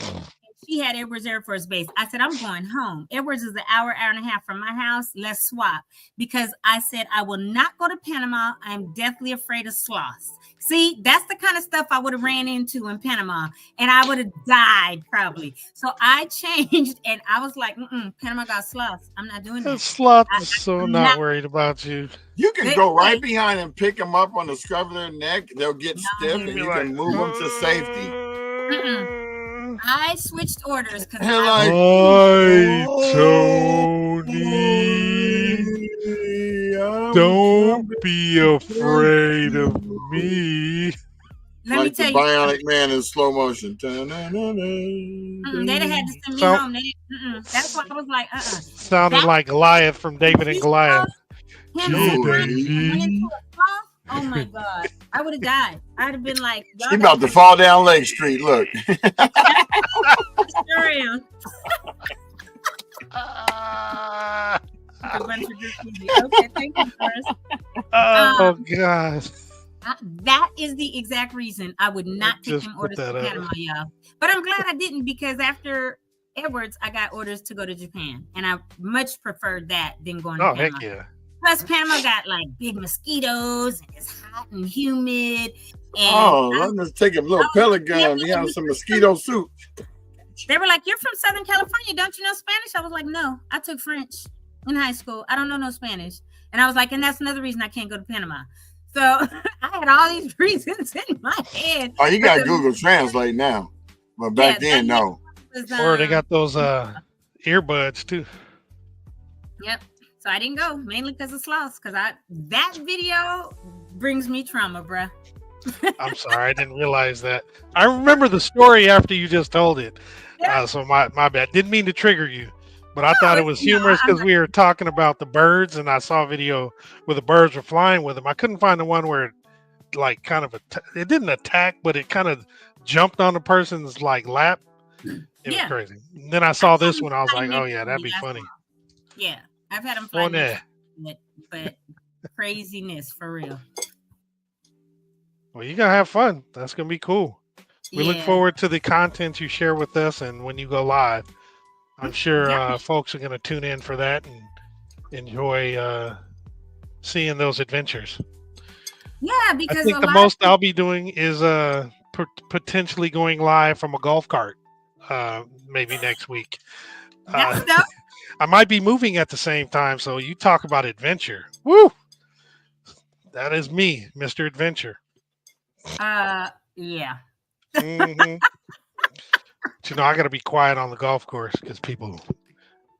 She had Edwards Air Force Base. I said, I'm going home. Edwards is an hour and a half from my house. Let's swap. Because I said, I will not go to Panama. I'm deathly afraid of sloths. See, that's the kind of stuff I would have ran into in Panama. And I would have died probably. So I changed and I was like, Panama got sloths. I'm not doing that. Sloth is so not worried about you. You can go right behind and pick them up on the scruff of their neck. They'll get stiff and you can move them to safety. I switched orders because Tony, don't be afraid of me. Let me tell you, Bionic Man in slow motion. They'd have had to send me home. That's why I was like, Sounded like Goliath from David and Goliath. Oh my God. I would have died. I'd have been like, she about to fall down Lake Street. Look. Sure am. Okay, thank you, Forrest. Oh, gosh. That is the exact reason I would not take them orders to Panama, y'all. But I'm glad I didn't because after Edwards, I got orders to go to Japan. And I much preferred that than going to Panama. Heck yeah. Plus, Panama got like big mosquitoes and it's hot and humid. And let me take a little pellet gun. We have some mosquito soup. They were like, "You're from Southern California. Don't you know Spanish?" I was like, "No, I took French in high school. I don't know no Spanish." And I was like, and that's another reason I can't go to Panama. So I had all these reasons in my head. Oh, you got Google Translate now. But back then, no. Or they got those earbuds too. Yep. So I didn't go, mainly because of sloths. Because that video brings me trauma, bruh. I'm sorry, I didn't realize that. I remember the story after you just told it. Yeah. So my bad. Didn't mean to trigger you, but I thought it was humorous because we were talking about the birds, and I saw a video where the birds were flying with them. I couldn't find the one where it, like, kind of it didn't attack, but it kind of jumped on the person's like lap. It was crazy. And then I saw this one. I was like, oh yeah, that'd be funny. Yeah. I've had them fly, but craziness for real. Well, you gotta have fun. That's gonna be cool. We look forward to the content you share with us, and when you go live, I'm sure folks are gonna tune in for that and enjoy seeing those adventures. Yeah, because I think the most I'll be doing is potentially going live from a golf cart, maybe next week. That's dope. I might be moving at the same time, so you talk about adventure. Woo! That is me, Mr. Adventure. Yeah. Mm-hmm. But, I got to be quiet on the golf course because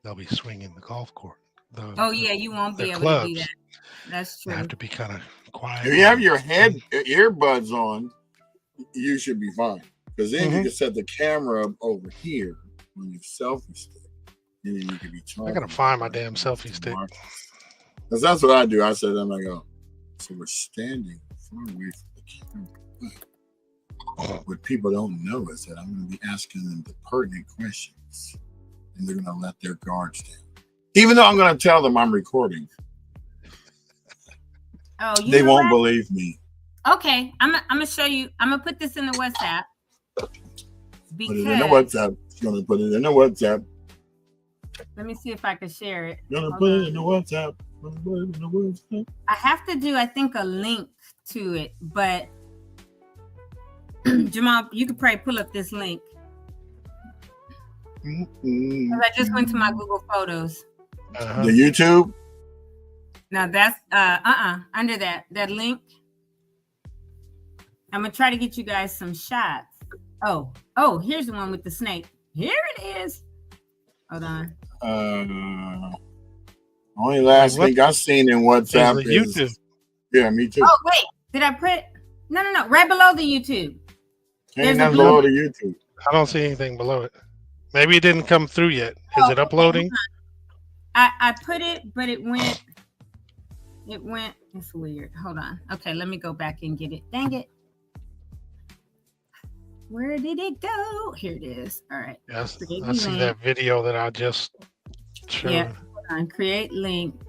they'll be swinging the golf course. You won't be able clubs. to do that. That's true. I have to be kind of quiet. If you have your earbuds on, you should be fine. Because then you can set the camera up over here on your selfie stick. And then you can be talking. I got to find my damn selfie stick. Because that's what I do. I said, I'm like, so we're standing far away from the camera. What people don't know is that I'm going to be asking them the pertinent questions. And they're going to let their guards down. Even though I'm going to tell them I'm recording. They won't believe me. Okay, I'm gonna show you. I'm gonna put this in the WhatsApp. Put it in the WhatsApp. She's gonna put it in the WhatsApp. Let me see if I can share it. Gonna put it in the WhatsApp. I have to do, I think, a link to it, but Jamal, you could probably pull up this link. I just went to my Google Photos. The YouTube. Now that's under that link. I'm gonna try to get you guys some shots. Oh, here's the one with the snake. Here it is. Hold on. Only last thing I've seen in WhatsApp is YouTube. Yeah, me too. Oh wait, did I put? No, right below the YouTube. Ain't nothing below the YouTube. I don't see anything below it. Maybe it didn't come through yet. Is it uploading? I put it, but it went. It's weird. Hold on. Okay, let me go back and get it. Dang it. Where did it go? Here it is. All right. Yes, I see that video that I just showed. Yeah. Hold on. Create link.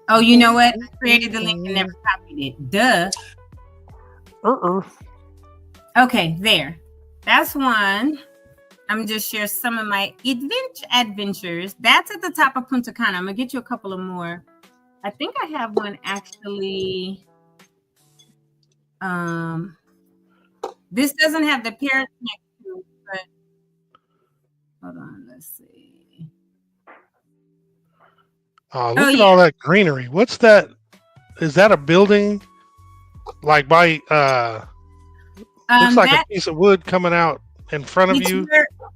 Oh, you know what? I created the link and never copied it. Duh. Okay, there. That's one. I'm just share some of my adventures. That's at the top of Punta Cana. I'm gonna get you a couple of more. I think I have one actually. This doesn't have the parents next to it, but hold on, let's see. Look at all that greenery. What's that? Is that a building? Like by looks like a piece of wood coming out in front of you.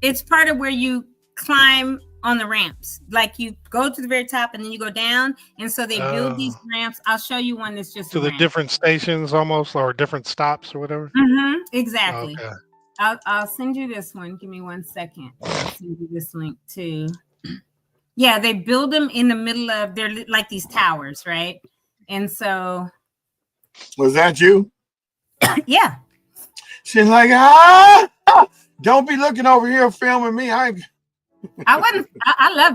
It's part of where you climb on the ramps. Like you go to the very top and then you go down. And so they build these ramps. I'll show you one that's just to the different stations almost, or different stops or whatever. Mm-hmm, exactly. Okay. I'll send you this one. Give me 1 second. I'll send you this link too. Yeah, they build them in the middle of, they're like these towers, right? And so. Was that you? Yeah. She's like, don't be looking over here filming me. I love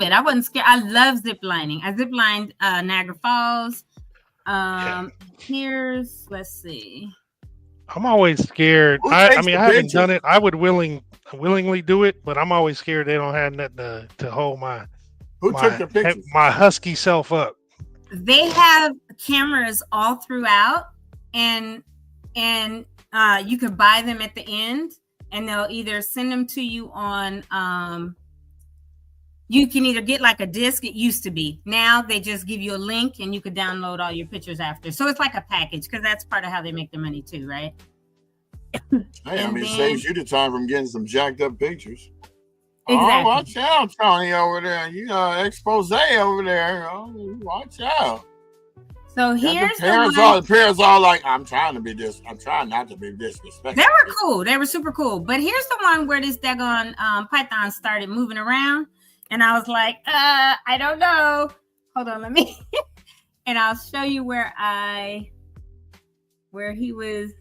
it. I wasn't scared. I love zip lining. I zip lined Niagara Falls. Let's see. I'm always scared. I mean, I haven't done it. I would willingly do it, but I'm always scared they don't have nothing to hold my took the pictures? My husky self up. They have cameras all throughout, and you can buy them at the end, and they'll either send them to you on. You can either get like a disc. It used to be. Now they just give you a link, and you can download all your pictures after. So it's like a package, because that's part of how they make their money too, right? It saves you the time from getting some jacked up pictures. Exactly. Oh, watch out, Tony, over there. You know, expose over there. Oh, watch out. So here's the parents all like, I'm trying not to be disrespectful. They were cool. They were super cool. But here's the one where this daggone python started moving around. And I was like, I don't know. Hold on, let me. And I'll show you where he was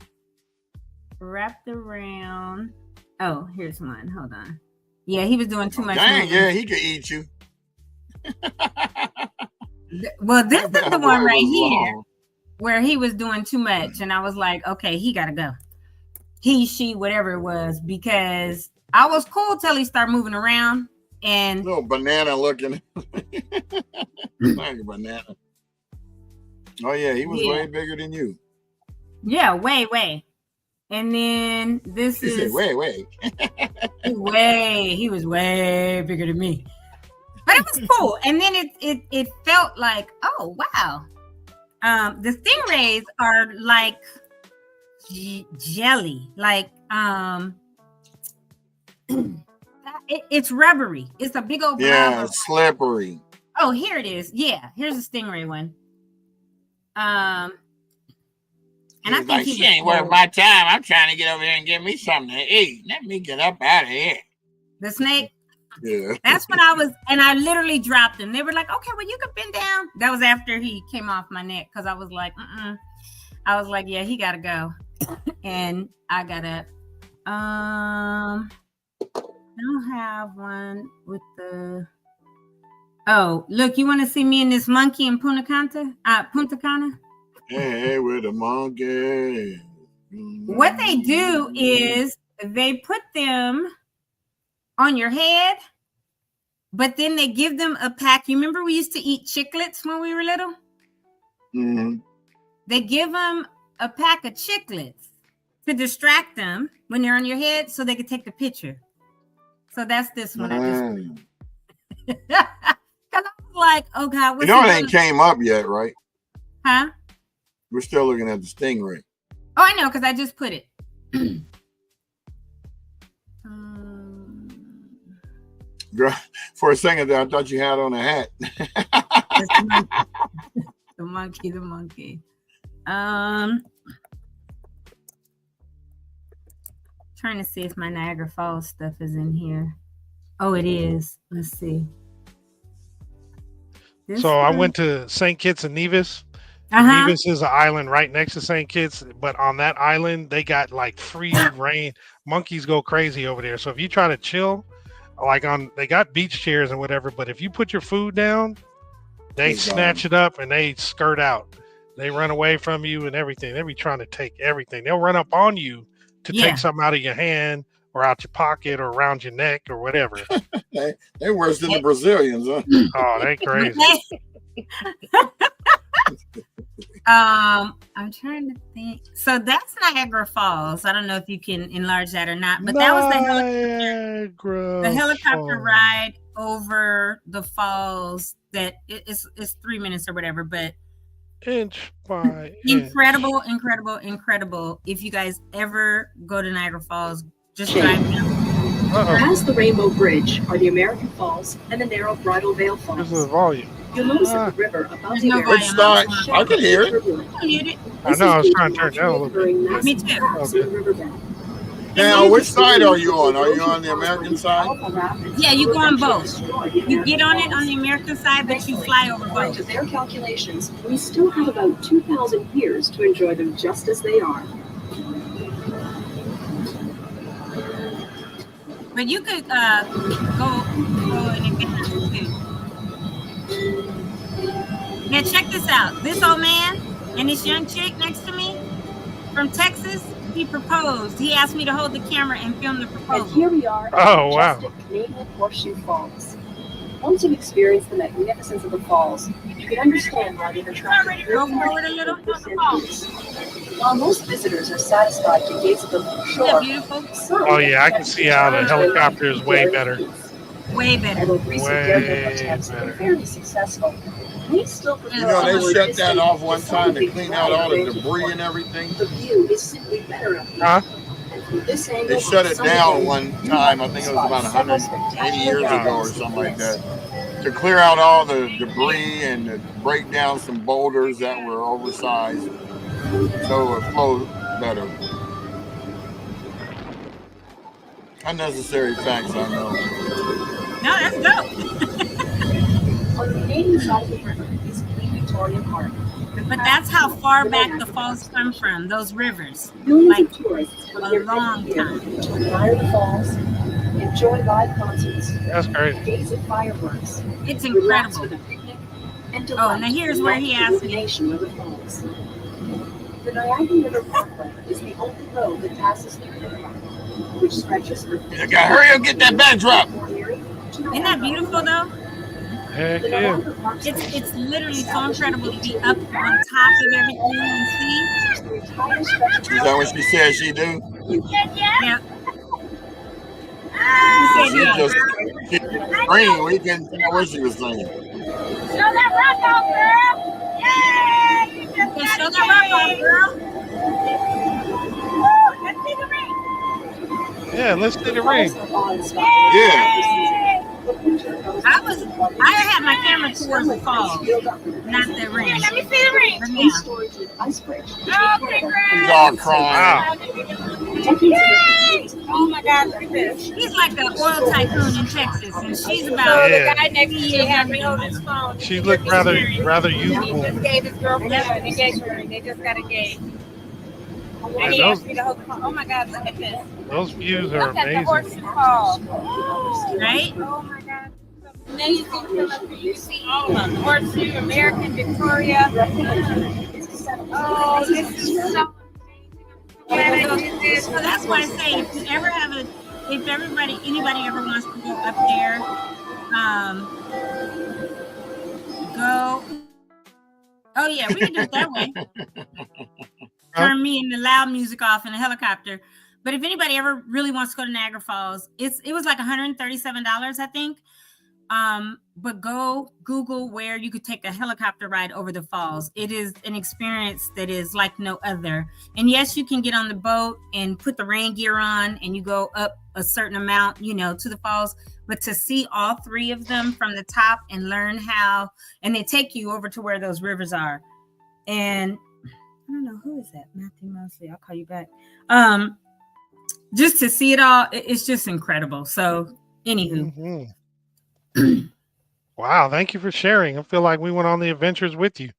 wrapped around. Oh, here's one. Hold on. Yeah, he was doing too much. Dang, yeah, he could eat you. Well, this is the one right here where he was doing too much. And I was like, okay, he got to go. He, she, whatever it was, because I was cool till he started moving around. And little banana looking. Like a banana. Oh, yeah, he was way bigger than you. Yeah, way. And then this he said, way. He was way bigger than me. But it was cool. And then it felt like, oh, wow. The stingrays are like jelly, like it's rubbery. It's a big old blob. Slippery. Oh, here it is. Yeah, here's a stingray one. And I think like, she ain't worth my time. I'm trying to get over here and get me something to eat. Let me get up out of here. The snake. Yeah. That's when I was, and I literally dropped him. They were like, okay, well, you can bend down. That was after he came off my neck because I was like, I was like, yeah, he got to go. And I got up. I don't have one with the. Oh, look, you want to see me and this monkey in Punta Cana? Hey, with a monkey. What they do is they put them on your head, but then they give them a pack. You remember we used to eat chiclets when we were little? Mm-hmm. They give them a pack of chiclets to distract them when they're on your head so they can take the picture. So that's this one. Because I was like, oh God. It ain't came up yet, right? Huh? We're still looking at the stingray. Oh, I know, because I just put it. Girl, for a second there, I thought you had on a hat. The monkey. Trying to see if my Niagara Falls stuff is in here. Oh, it is. Let's see. I went to St. Kitts and Nevis. Nevis is an island right next to St. Kitts, but on that island, they got like free rain. Monkeys go crazy over there. So if you try to chill, they got beach chairs and whatever, but if you put your food down, they snatch it up and they skirt out. They run away from you and everything. They be trying to take everything. They'll run up on you to take something out of your hand or out your pocket or around your neck or whatever. They worse than the Brazilians, huh? Oh, they crazy. I'm trying to think. So that's Niagara Falls. I don't know if you can enlarge that or not, but that was the helicopter ride over the falls. That it's 3 minutes or whatever, but inch by incredible. If you guys ever go to Niagara Falls, just drive down. Past the Rainbow Bridge are the American Falls and the narrow Bridal Veil Falls. This is the volume. You'll notice that the river above the Which side? I can hear it. I know, I was trying to turn it down a little bit. Me too. Okay. Now, which side are you on? Are you on the American side? Yeah, you go on both. You get on it on the American side, but you fly over both. To their calculations, we still have about 2,000 years to enjoy them just as they are. But you could go in advance too. Now check this out. This old man and this young chick next to me from Texas, he proposed. He asked me to hold the camera and film the proposal. And here we are at the majestic Canadian Horseshoe Falls. Once you've experienced the magnificence of the falls, you can understand why they've attracted Go forward a little. While most visitors are satisfied to gaze at them from shore, Isn't that beautiful? Oh yeah, I can see how the helicopter is way better. Way better. Way better. Fairly successful. We still You know, they shut that off one time to clean out all the debris and everything. The view is simply better up here. Huh? They shut it down one time, I think it was about 180 years ago or something like that, to clear out all the debris and to break down some boulders that were oversized so it flowed better. Unnecessary facts, I know. No, that's dope. On the Canadian side of the river is Queen Victoria Park. But that's how far back the falls come from, those rivers. Millions Like of tourists come a here long every year time. to admire the falls, enjoy live concerts, That's crazy. gaze at fireworks, It's relax incredible. with a picnic, and Oh, delight now here's in where the he asked me. illumination of the falls. The Niagara River Parkway is the only road that passes through the park, which stretches from You gotta hurry up, get that backdrop. Isn't that beautiful though? Heck yeah. It's literally so incredible to be up on top of everything and see. Is that what she said she do? Yeah. She just screamed. We can tell what she was saying. Show that rock out, girl! Yay! Yeah, show that rock off, girl. Let's see the ring. Yeah, let's see the ring. Yeah. I had my camera towards the falls, not the ring. Let me see the ring. He's all crying. Wow. Oh my God, look at this. He's like an oil tycoon in Texas, and she's about Yeah. the guy next to you had me hold his phone. She looked rather youthful. He just gave his girlfriend an engagement ring. They just got engaged. And he asked me to hold the phone. Oh my God, look at this. Those views are Look at the amazing. horseshoe fall. Right? Oh my God. Amazing. You see all of them. Horseshoe, American, Victoria. Oh, this is so amazing. So that's why I say if you ever have if anybody ever wants to go up there, go. Oh yeah, we can do it that way. Turn me and the loud music off in a helicopter. But if anybody ever really wants to go to Niagara Falls, it was like $137, I think. But go Google where you could take a helicopter ride over the falls. It is an experience that is like no other. And yes, you can get on the boat and put the rain gear on and you go up a certain amount, to the falls. But to see all three of them from the top and learn how, and they take you over to where those rivers are. And I don't know, who is that? Matthew Mosley. I'll call you back. Just to see it all, it's just incredible. So, anywho. Mm-hmm. Wow, thank you for sharing. I feel like we went on the adventures with you.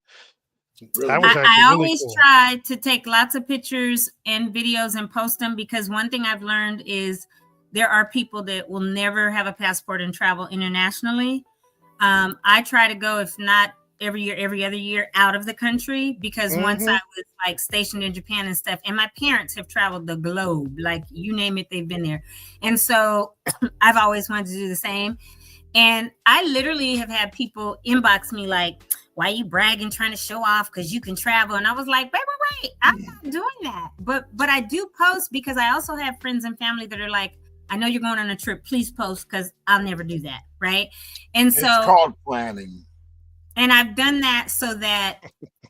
That was actually I really always cool. try to take lots of pictures and videos and post them, because one thing I've learned is there are people that will never have a passport and travel internationally. I try to go, if not every year, every other year, out of the country, because once I was like stationed in Japan and stuff, and my parents have traveled the globe, like you name it, they've been there. And so I've always wanted to do the same. And I literally have had people inbox me like, why are you bragging, trying to show off because you can travel? And I was like, wait, I'm not doing that. But I do post, because I also have friends and family that are like, I know you're going on a trip, please post, because I'll never do that, right? And so it's called planning. And I've done that so that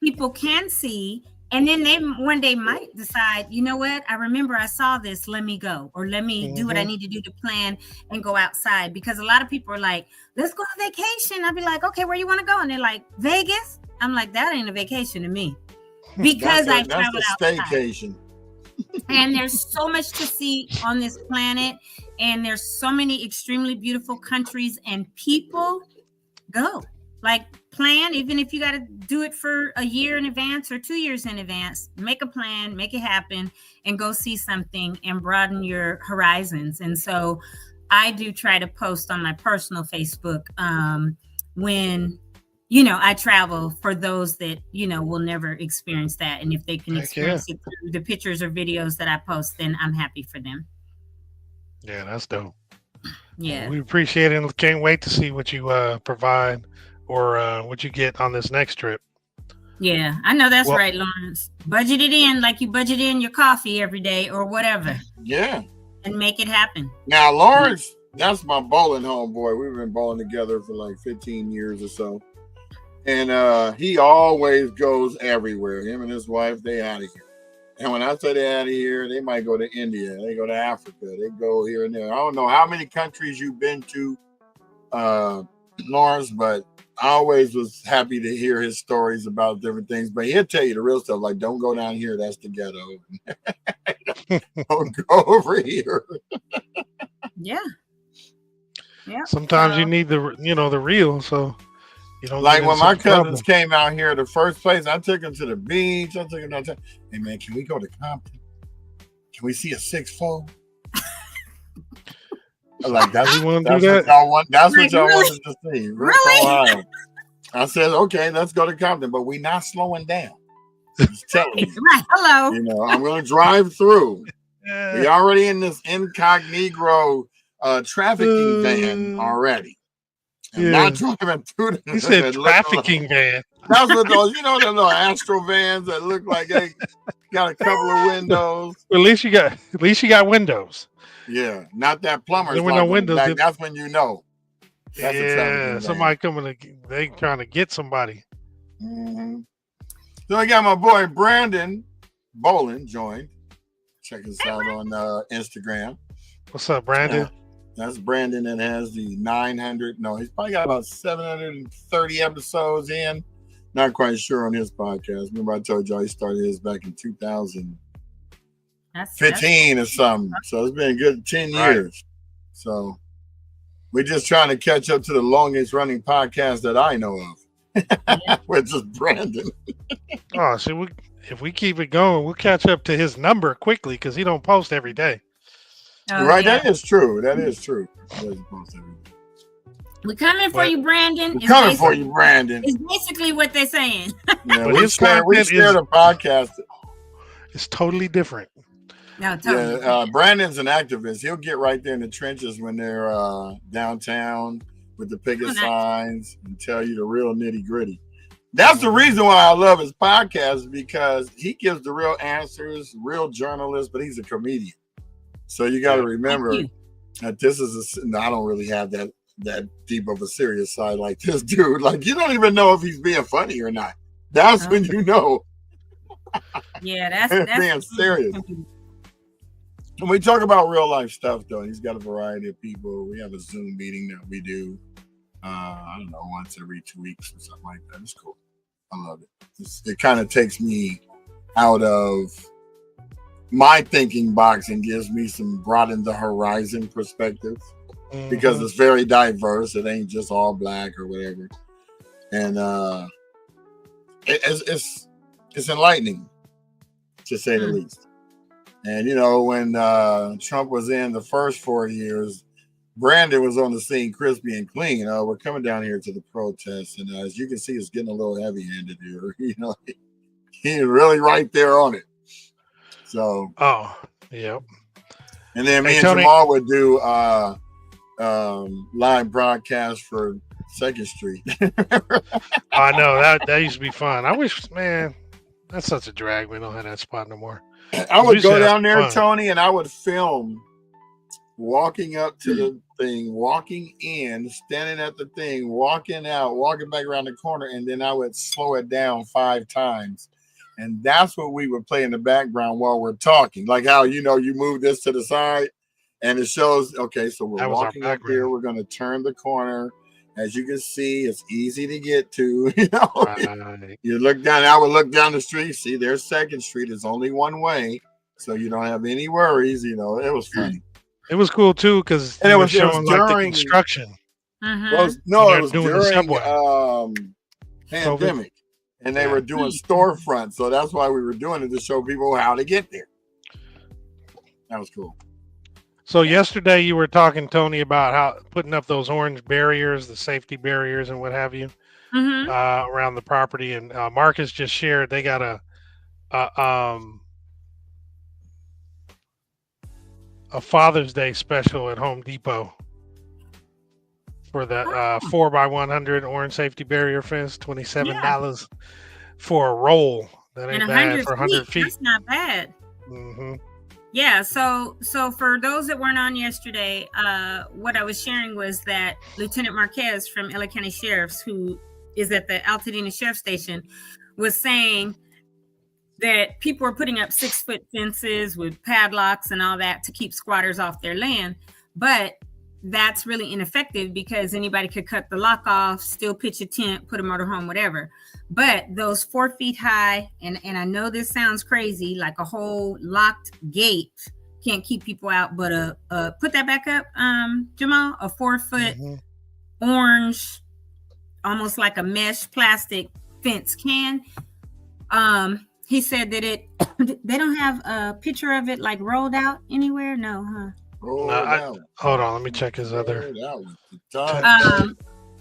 people can see. And then they one day might decide, you know what? I remember I saw this. Let me go, or let me do what I need to do to plan and go outside. Because a lot of people are like, let's go on vacation. I'll be like, okay, where you want to go? And they're like, Vegas. I'm like, that ain't a vacation to me, because I've traveled outside. Staycation. And there's so much to see on this planet, and there's so many extremely beautiful countries and people. Go. Like, plan, even if you got to do it for a year in advance or 2 years in advance, make a plan, make it happen, and go see something and broaden your horizons. And so I do try to post on my personal Facebook when, I travel, for those that, will never experience that. And if they can experience it through the pictures or videos that I post, then I'm happy for them. Yeah, that's dope. Yeah. Well, we appreciate it, and can't wait to see what you provide or what you get on this next trip. Yeah, I know that's right, Lawrence. Budget it in like you budget in your coffee every day or whatever. Yeah. And make it happen. Now, Lawrence, that's my bowling homeboy. We've been bowling together for like 15 years or so. And he always goes everywhere. Him and his wife, they out of here. And when I say they out of here, they might go to India. They go to Africa. They go here and there. I don't know how many countries you've been to, Lawrence, but I always was happy to hear his stories about different things. But he'll tell you the real stuff, like, don't go down here. That's the ghetto. Don't go over here. Yeah. Yeah. Sometimes you need the real, so you don't. Like when my cousins came out here, the first place I took them to the beach. I took them downtown. Hey man, can we go to Compton? Can we see a 6-4? Like that's what y'all want. That's what y'all wanted to see. Really? I said, okay, let's go to Compton, but we're not slowing down. Just telling you. Right. Hello. I'm going to drive through. We're already in this incognito trafficking van already. I'm not driving through. You said trafficking van. That's what those, the little Astro vans that look like they got a couple of windows. Well, at least you got windows. Yeah, not that plumber's. There were no windows. Like, that's when you know. That's somebody coming to. They trying to get somebody. Mm-hmm. So I got my boy Brandon Bolin joined. Check us out on Instagram. What's up, Brandon? That's Brandon that has the 900. No, he's probably got about 730 episodes in. Not quite sure on his podcast. Remember I told y'all he started his back in 2015 or something. So it's been a good 10 years. So we're just trying to catch up to the longest running podcast that I know of. Which is Brandon. Oh, so if we keep it going, we'll catch up to his number quickly because he don't post every day. Right, yeah. That is true. That is true. We're coming for you, Brandon. We're coming for you, Brandon. It's basically what they're saying. Yeah, we share the podcast. It's totally different. No, totally. Yeah, Brandon's an activist. He'll get right there in the trenches when they're downtown with the picket signs and tell you the real nitty gritty. That's the reason why I love his podcast, because he gives the real answers, real journalist, but he's a comedian. So you got to remember that this is I don't really have that deep of a serious side like this dude. Like, you don't even know if he's being funny or not. That's when you know. Yeah, that's being serious. When we talk about real life stuff, though, he's got a variety of people. We have a Zoom meeting that we do, I don't know, once every 2 weeks or something like that. It's cool. I love it. It kind of takes me out of my thinking box and gives me some broaden the horizon perspective, because it's very diverse. It ain't just all black or whatever. And it's enlightening, to say the least. And, you know, when Trump was in the first 4 years, Brandon was on the scene crispy and clean. We're coming down here to the protests. And as you can see, it's getting a little heavy-handed here. You know, he's really right there on it. So. Oh, yep. And then me and Tony, Jamal would do live broadcast for 2nd Street. I know. That used to be fun. I wish, man, that's such a drag. We don't have that spot no more. I would go down there, fun. Tony, and I would film walking up to the thing, walking in, standing at the thing, walking out, walking back around the corner, and then I would slow it down 5 times. And that's what we would play in the background while we're talking. Like how, you know, you move this to the side and it shows, okay, so we're walking up here, we're going to turn the corner. As you can see, it's easy to get to. You know, you look down. I would look down the street. See, there's 2nd Street. It's only one way, so you don't have any worries. You know, it was funny. It was cool too because it was showing like the construction. Well, it was during pandemic, and they were doing storefronts. So that's why we were doing it, to show people how to get there. That was cool. So yesterday you were talking, Tony, about how putting up those orange barriers, the safety barriers and what have you, around the property. And Marcus just shared they got a Father's Day special at Home Depot for the 4x100 orange safety barrier fence, $27 for a roll. That ain't bad for 100 feet. That's not bad. Yeah, so for those that weren't on yesterday, what I was sharing was that Lieutenant Marquez from LA County Sheriff's, who is at the Altadena Sheriff Station, was saying that people are putting up 6-foot fences with padlocks and all that to keep squatters off their land. But that's really ineffective because anybody could cut the lock off, still pitch a tent, put a motorhome, whatever. But those 4 feet high, and I know this sounds crazy, like a whole locked gate can't keep people out, but put that back up, Jamal, a 4-foot orange, almost like a mesh plastic fence can. He said that they don't have a picture of it like rolled out anywhere. No, huh? Hold on, let me check his other.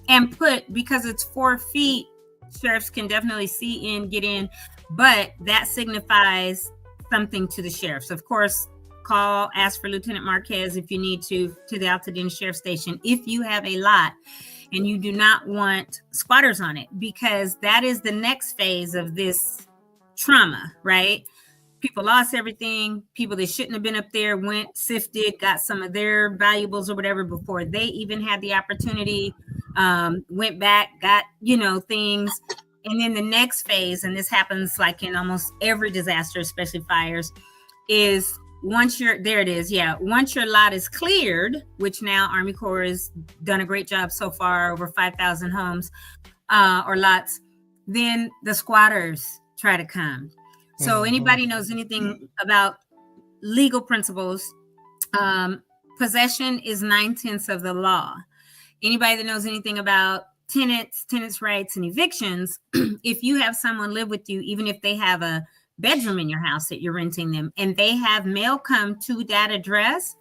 And because it's 4 feet, sheriffs can definitely see in, get in, but that signifies something to the sheriffs. Of course, call, ask for Lieutenant Marquez if you need to the Altadena Sheriff Station if you have a lot and you do not want squatters on it, because that is the next phase of this trauma, right? People lost everything. People that shouldn't have been up there went, sifted, got some of their valuables or whatever before they even had the opportunity, went back, got, things. And then the next phase, and this happens like in almost every disaster, especially fires, is once your lot is cleared, which now Army Corps has done a great job so far, over 5,000 homes or lots, then the squatters try to come. So anybody knows anything about legal principles, possession is 9/10 of the law. Anybody that knows anything about tenants' rights and evictions, if you have someone live with you, even if they have a bedroom in your house that you're renting them, and they have mail come to that address,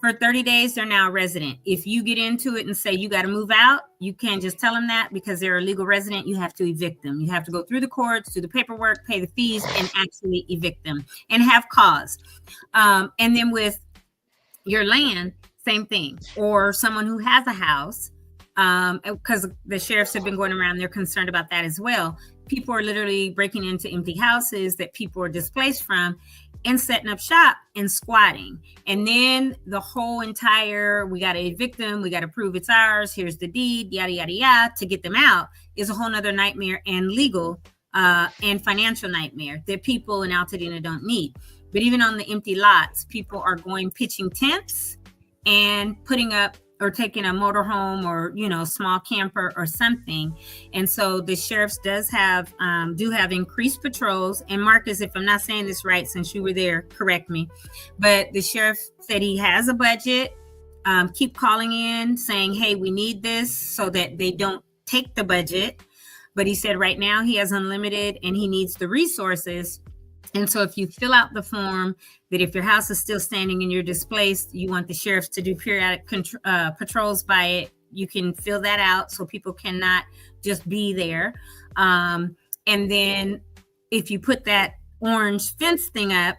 for 30 days, they're now a resident. If you get into it and say you got to move out, you can't just tell them that because they're a legal resident. You have to evict them. You have to go through the courts, do the paperwork, pay the fees, and actually evict them and have cause. And then with your land, same thing. Or someone who has a house, because the sheriffs have been going around, they're concerned about that as well. People are literally breaking into empty houses that people are displaced from and setting up shop and squatting. And then the whole entire, we got to evict them, we got to prove it's ours, here's the deed, yada, yada, yada, to get them out is a whole nother nightmare and legal and financial nightmare that people in Altadena don't need. But even on the empty lots, people are going pitching tents and putting up or taking a motorhome or, small camper or something. And so the sheriffs do have increased patrols. And Marcus, if I'm not saying this right, since you were there, correct me. But the sheriff said he has a budget. Keep calling in saying, hey, we need this, so that they don't take the budget. But he said right now he has unlimited and he needs the resources. And so if you fill out the form that if your house is still standing and you're displaced, you want the sheriffs to do periodic patrols by it, you can fill that out so people cannot just be there. And then if you put that orange fence thing up,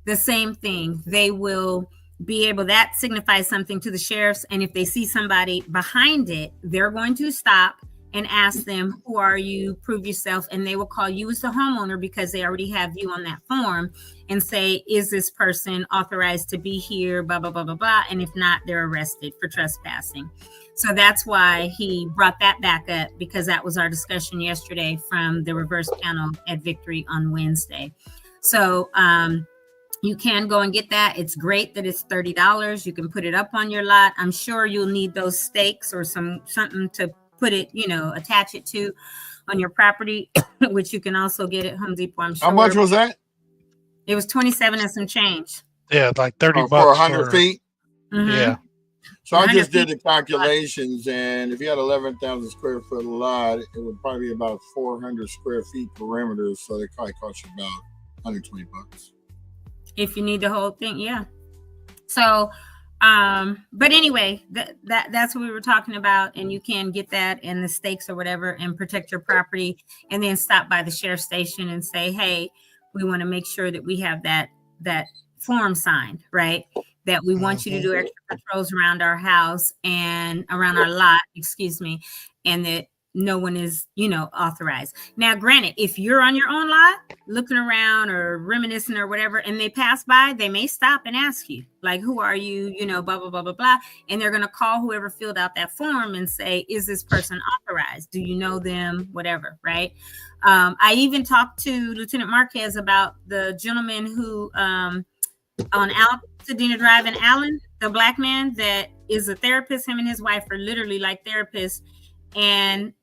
the same thing, they will be able, that signifies something to the sheriffs. And if they see somebody behind it, they're going to stop and ask them, who are you? Prove yourself. And they will call you as the homeowner because they already have you on that form and say, is this person authorized to be here? Blah, blah, blah, blah, blah. And if not, they're arrested for trespassing. So that's why he brought that back up, because that was our discussion yesterday from the reverse panel at Victory on Wednesday. So you can go and get that. It's great that it's $30. You can put it up on your lot. I'm sure you'll need those stakes or something to put it, attach it to on your property, which you can also get at Home Depot, I'm sure. How much was that? It was 27 and some change. Yeah, like 30 bucks for 100 feet. Mm-hmm. Yeah. So I just did the calculations, and if you had 11,000 square foot lot, it would probably be about 400 square feet perimeter. So it probably cost you about 120 bucks. If you need the whole thing, yeah. So, but anyway, that's what we were talking about, and you can get that and the stakes or whatever and protect your property, and then stop by the sheriff's station and say, hey, we want to make sure that we have that form signed, right? That we want you to do extra patrols around our house and around our lot, and that no one is, authorized. Now, granted, if you're on your own lot looking around or reminiscing or whatever, and they pass by, they may stop and ask you, like, who are you, blah, blah, blah, blah, blah. And they're going to call whoever filled out that form and say, is this person authorized? Do you know them? Whatever, right? I even talked to Lieutenant Marquez about the gentleman who on Altadena Drive in Allen, the black man that is a therapist. Him and his wife are literally like therapists. And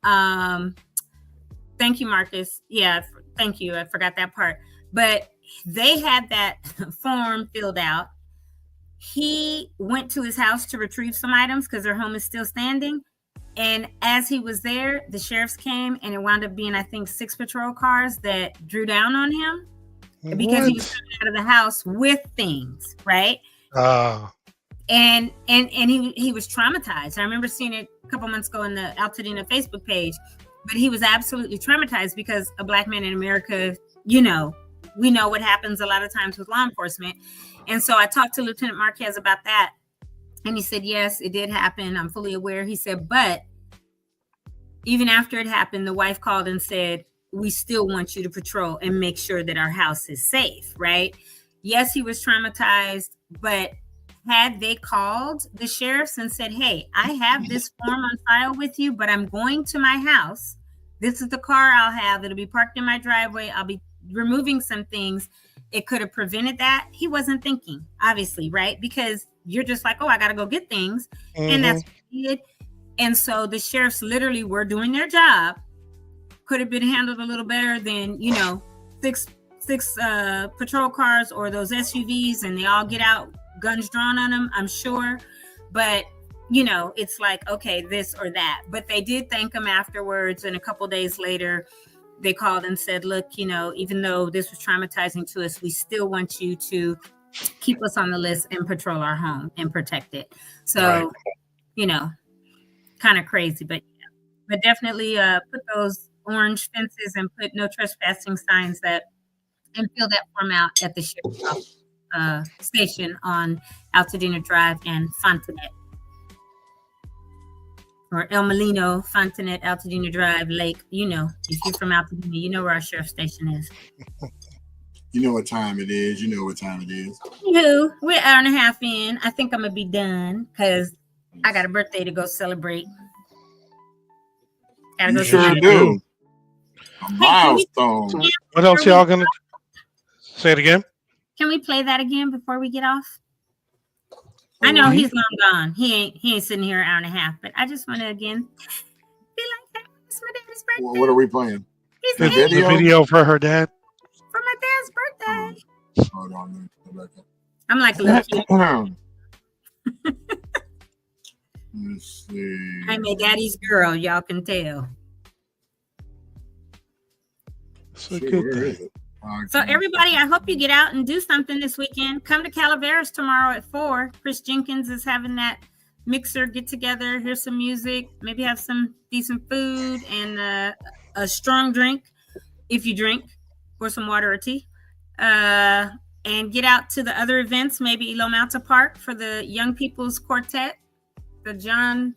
thank you, Marcus. Yeah, thank you. I forgot that part. But they had that form filled out. He went to his house to retrieve some items because their home is still standing. And as he was there, the sheriffs came, and it wound up being, I think, 6 patrol cars that drew down on him because he was coming out of the house with things, right? And he was traumatized. I remember seeing it a couple months ago in the Altadena Facebook page, but he was absolutely traumatized because a black man in America, we know what happens a lot of times with law enforcement. And so I talked to Lieutenant Marquez about that. And he said, yes, it did happen. I'm fully aware. He said, but even after it happened, the wife called and said, we still want you to patrol and make sure that our house is safe, right? Yes, he was traumatized, but had they called the sheriffs and said, hey, I have this form on file with you, but I'm going to my house This is the car I'll have. It'll be parked in my driveway. I'll be removing some things. It could have prevented that. He wasn't thinking, obviously, right? Because you're just like, oh, I got to go get things. And that's what he did. And so the sheriffs literally were doing their job. Could have been handled a little better than, you know, six patrol cars or those SUVs, and they all get out, guns drawn on them, I'm sure. But, you know, it's like, okay, this or that. But they did thank him afterwards. And a couple days later, they called and said, look, you know, even though this was traumatizing to us, we still want you to keep us on the list and patrol our home and protect it. So, you know, kind of crazy, but definitely put those orange fences and put no trespassing signs and fill that form out at the sheriff's station on Altadena Drive and Fontanet. Or El Molino, Fontanet, Altadena Drive, Lake. You know, if you're from Altadena, you know where our sheriff's station is. You know what time it is. You know what time it is. Anywho, we're an hour and a half in. I think I'm going to be done because I got a birthday to go celebrate. Gotta You go sure do. A milestone. What else y'all going to say it again? Can we play that again before we get off? I know he's long gone. He ain't sitting here an hour and a half, but I just want to again be like, it's my dad's birthday. What are we playing? The video for her dad. For my dad's birthday. Hold on. I'm like a little kid. Let's see. I'm a daddy's girl. Y'all can tell. It's a good thing. So everybody, I hope you get out and do something this weekend. Come to Calaveras tomorrow at 4. Chris Jenkins is having that mixer get together, hear some music, maybe have some decent food and a strong drink if you drink, or some water or tea. And get out to the other events, maybe Elo Mountain Park for the Young People's Quartet, the John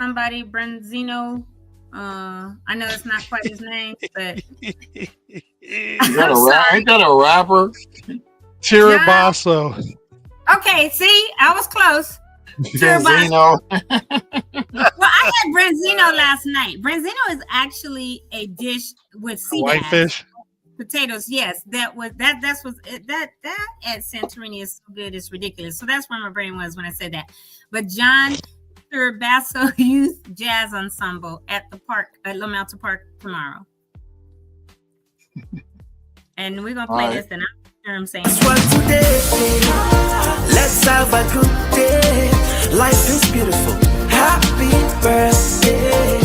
somebody Brenzino. I know it's not quite his name, but ain't that a rapper? Chiribasso. Okay, see, I was close. Brenzino. Well, I had Brenzino last night. Brenzino is actually a dish with sea bass, Whitefish. potatoes. Yes, that at Santorini is so good, it's ridiculous. So that's where my brain was when I said that. But John Basso Youth Jazz Ensemble at the park at La Mountain Park tomorrow, and we're gonna play this. And I'm saying, let's have a good day. Life is beautiful. Happy birthday.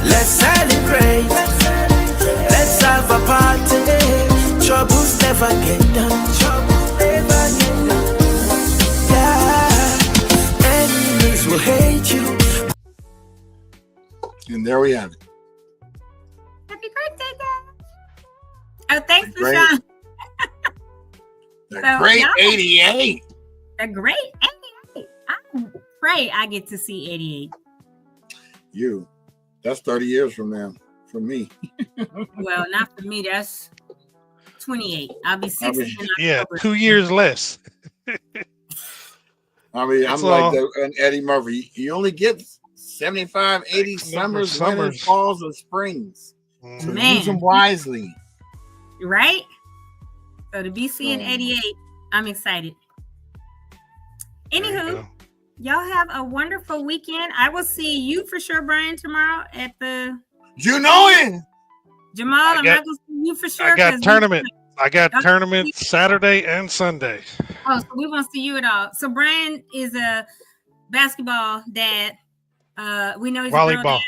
Let's celebrate. Let's have a party. Troubles never get done. Troubles never get done. Will hate you. And there we have it. Happy birthday, guys. Oh, thanks, Sean. The great 88. The great 88. I pray I get to see 88. That's 30 years from now, from me. Well, not for me. That's 28. I'll be 60 in October. Yeah, 2 years less. I mean, I'm like Eddie Murphy. You only get 75, 80 summers, winters, falls, and springs. So use them wisely. Right? So to be seeing 88, I'm excited. Anywho, y'all have a wonderful weekend. I will see you for sure, Brian, tomorrow at the... You know it! Jamal, I'm not going to see you for sure. I got tournament Saturday and Sunday. Oh, so we won't see you at all. So Brian is a basketball dad. We know he's volleyball. A girl dad,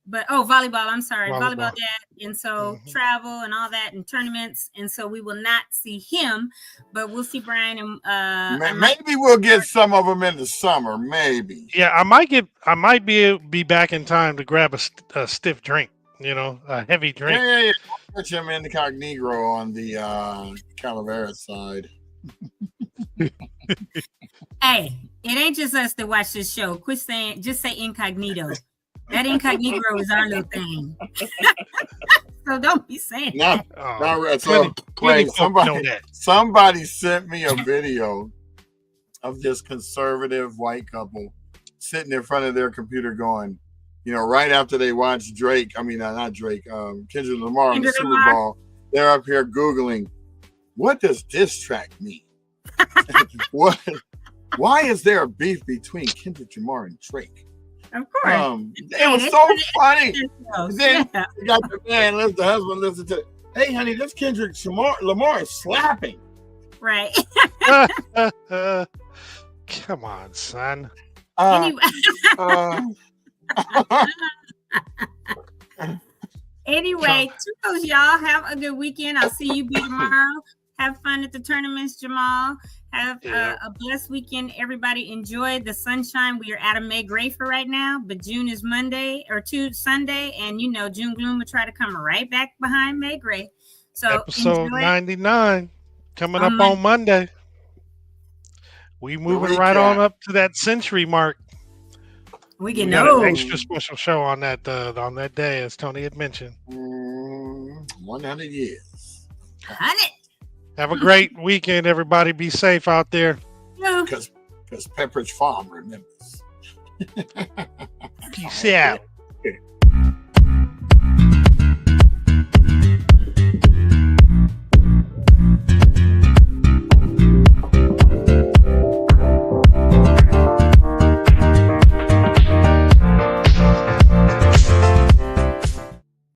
but volleyball. I'm sorry, volleyball dad. And so travel and all that and tournaments. And so we will not see him, but we'll see Brian and maybe we'll get some of them in the summer. Maybe. Yeah, I might be back in time to grab a stiff drink. You know, a heavy drink. Yeah. I'll put him in the Cognegro on the Calaveras side. Hey, it ain't just us that watch this show. Quit saying, just say incognito. That incognito is our little thing. So don't be saying that. Somebody sent me a video of this conservative white couple sitting in front of their computer going, right after they watched Drake, not Drake, Kendrick Lamar on the Super Bowl, they're up here Googling, what does diss track mean? Why is there a beef between Kendrick Lamar and Drake? Of course. It was so funny. Then you got the man, the husband listen to, hey, honey, this Kendrick Lamar is slapping. Right. Come on, son. Anyway, toodles, y'all. Have a good weekend. I'll see you tomorrow. Have fun at the tournaments, Jamal. Have a blessed weekend. Everybody enjoy the sunshine. We are out of May Gray for right now, but June is Sunday, and June gloom will try to come right back behind May Gray. So episode 99 coming up on Monday. We moving right on up to that century mark. We got an extra special show on that day, as Tony had mentioned. 100 years. 100. Have a great weekend, everybody. Be safe out there. Because Pepperidge Farm remembers. Peace out.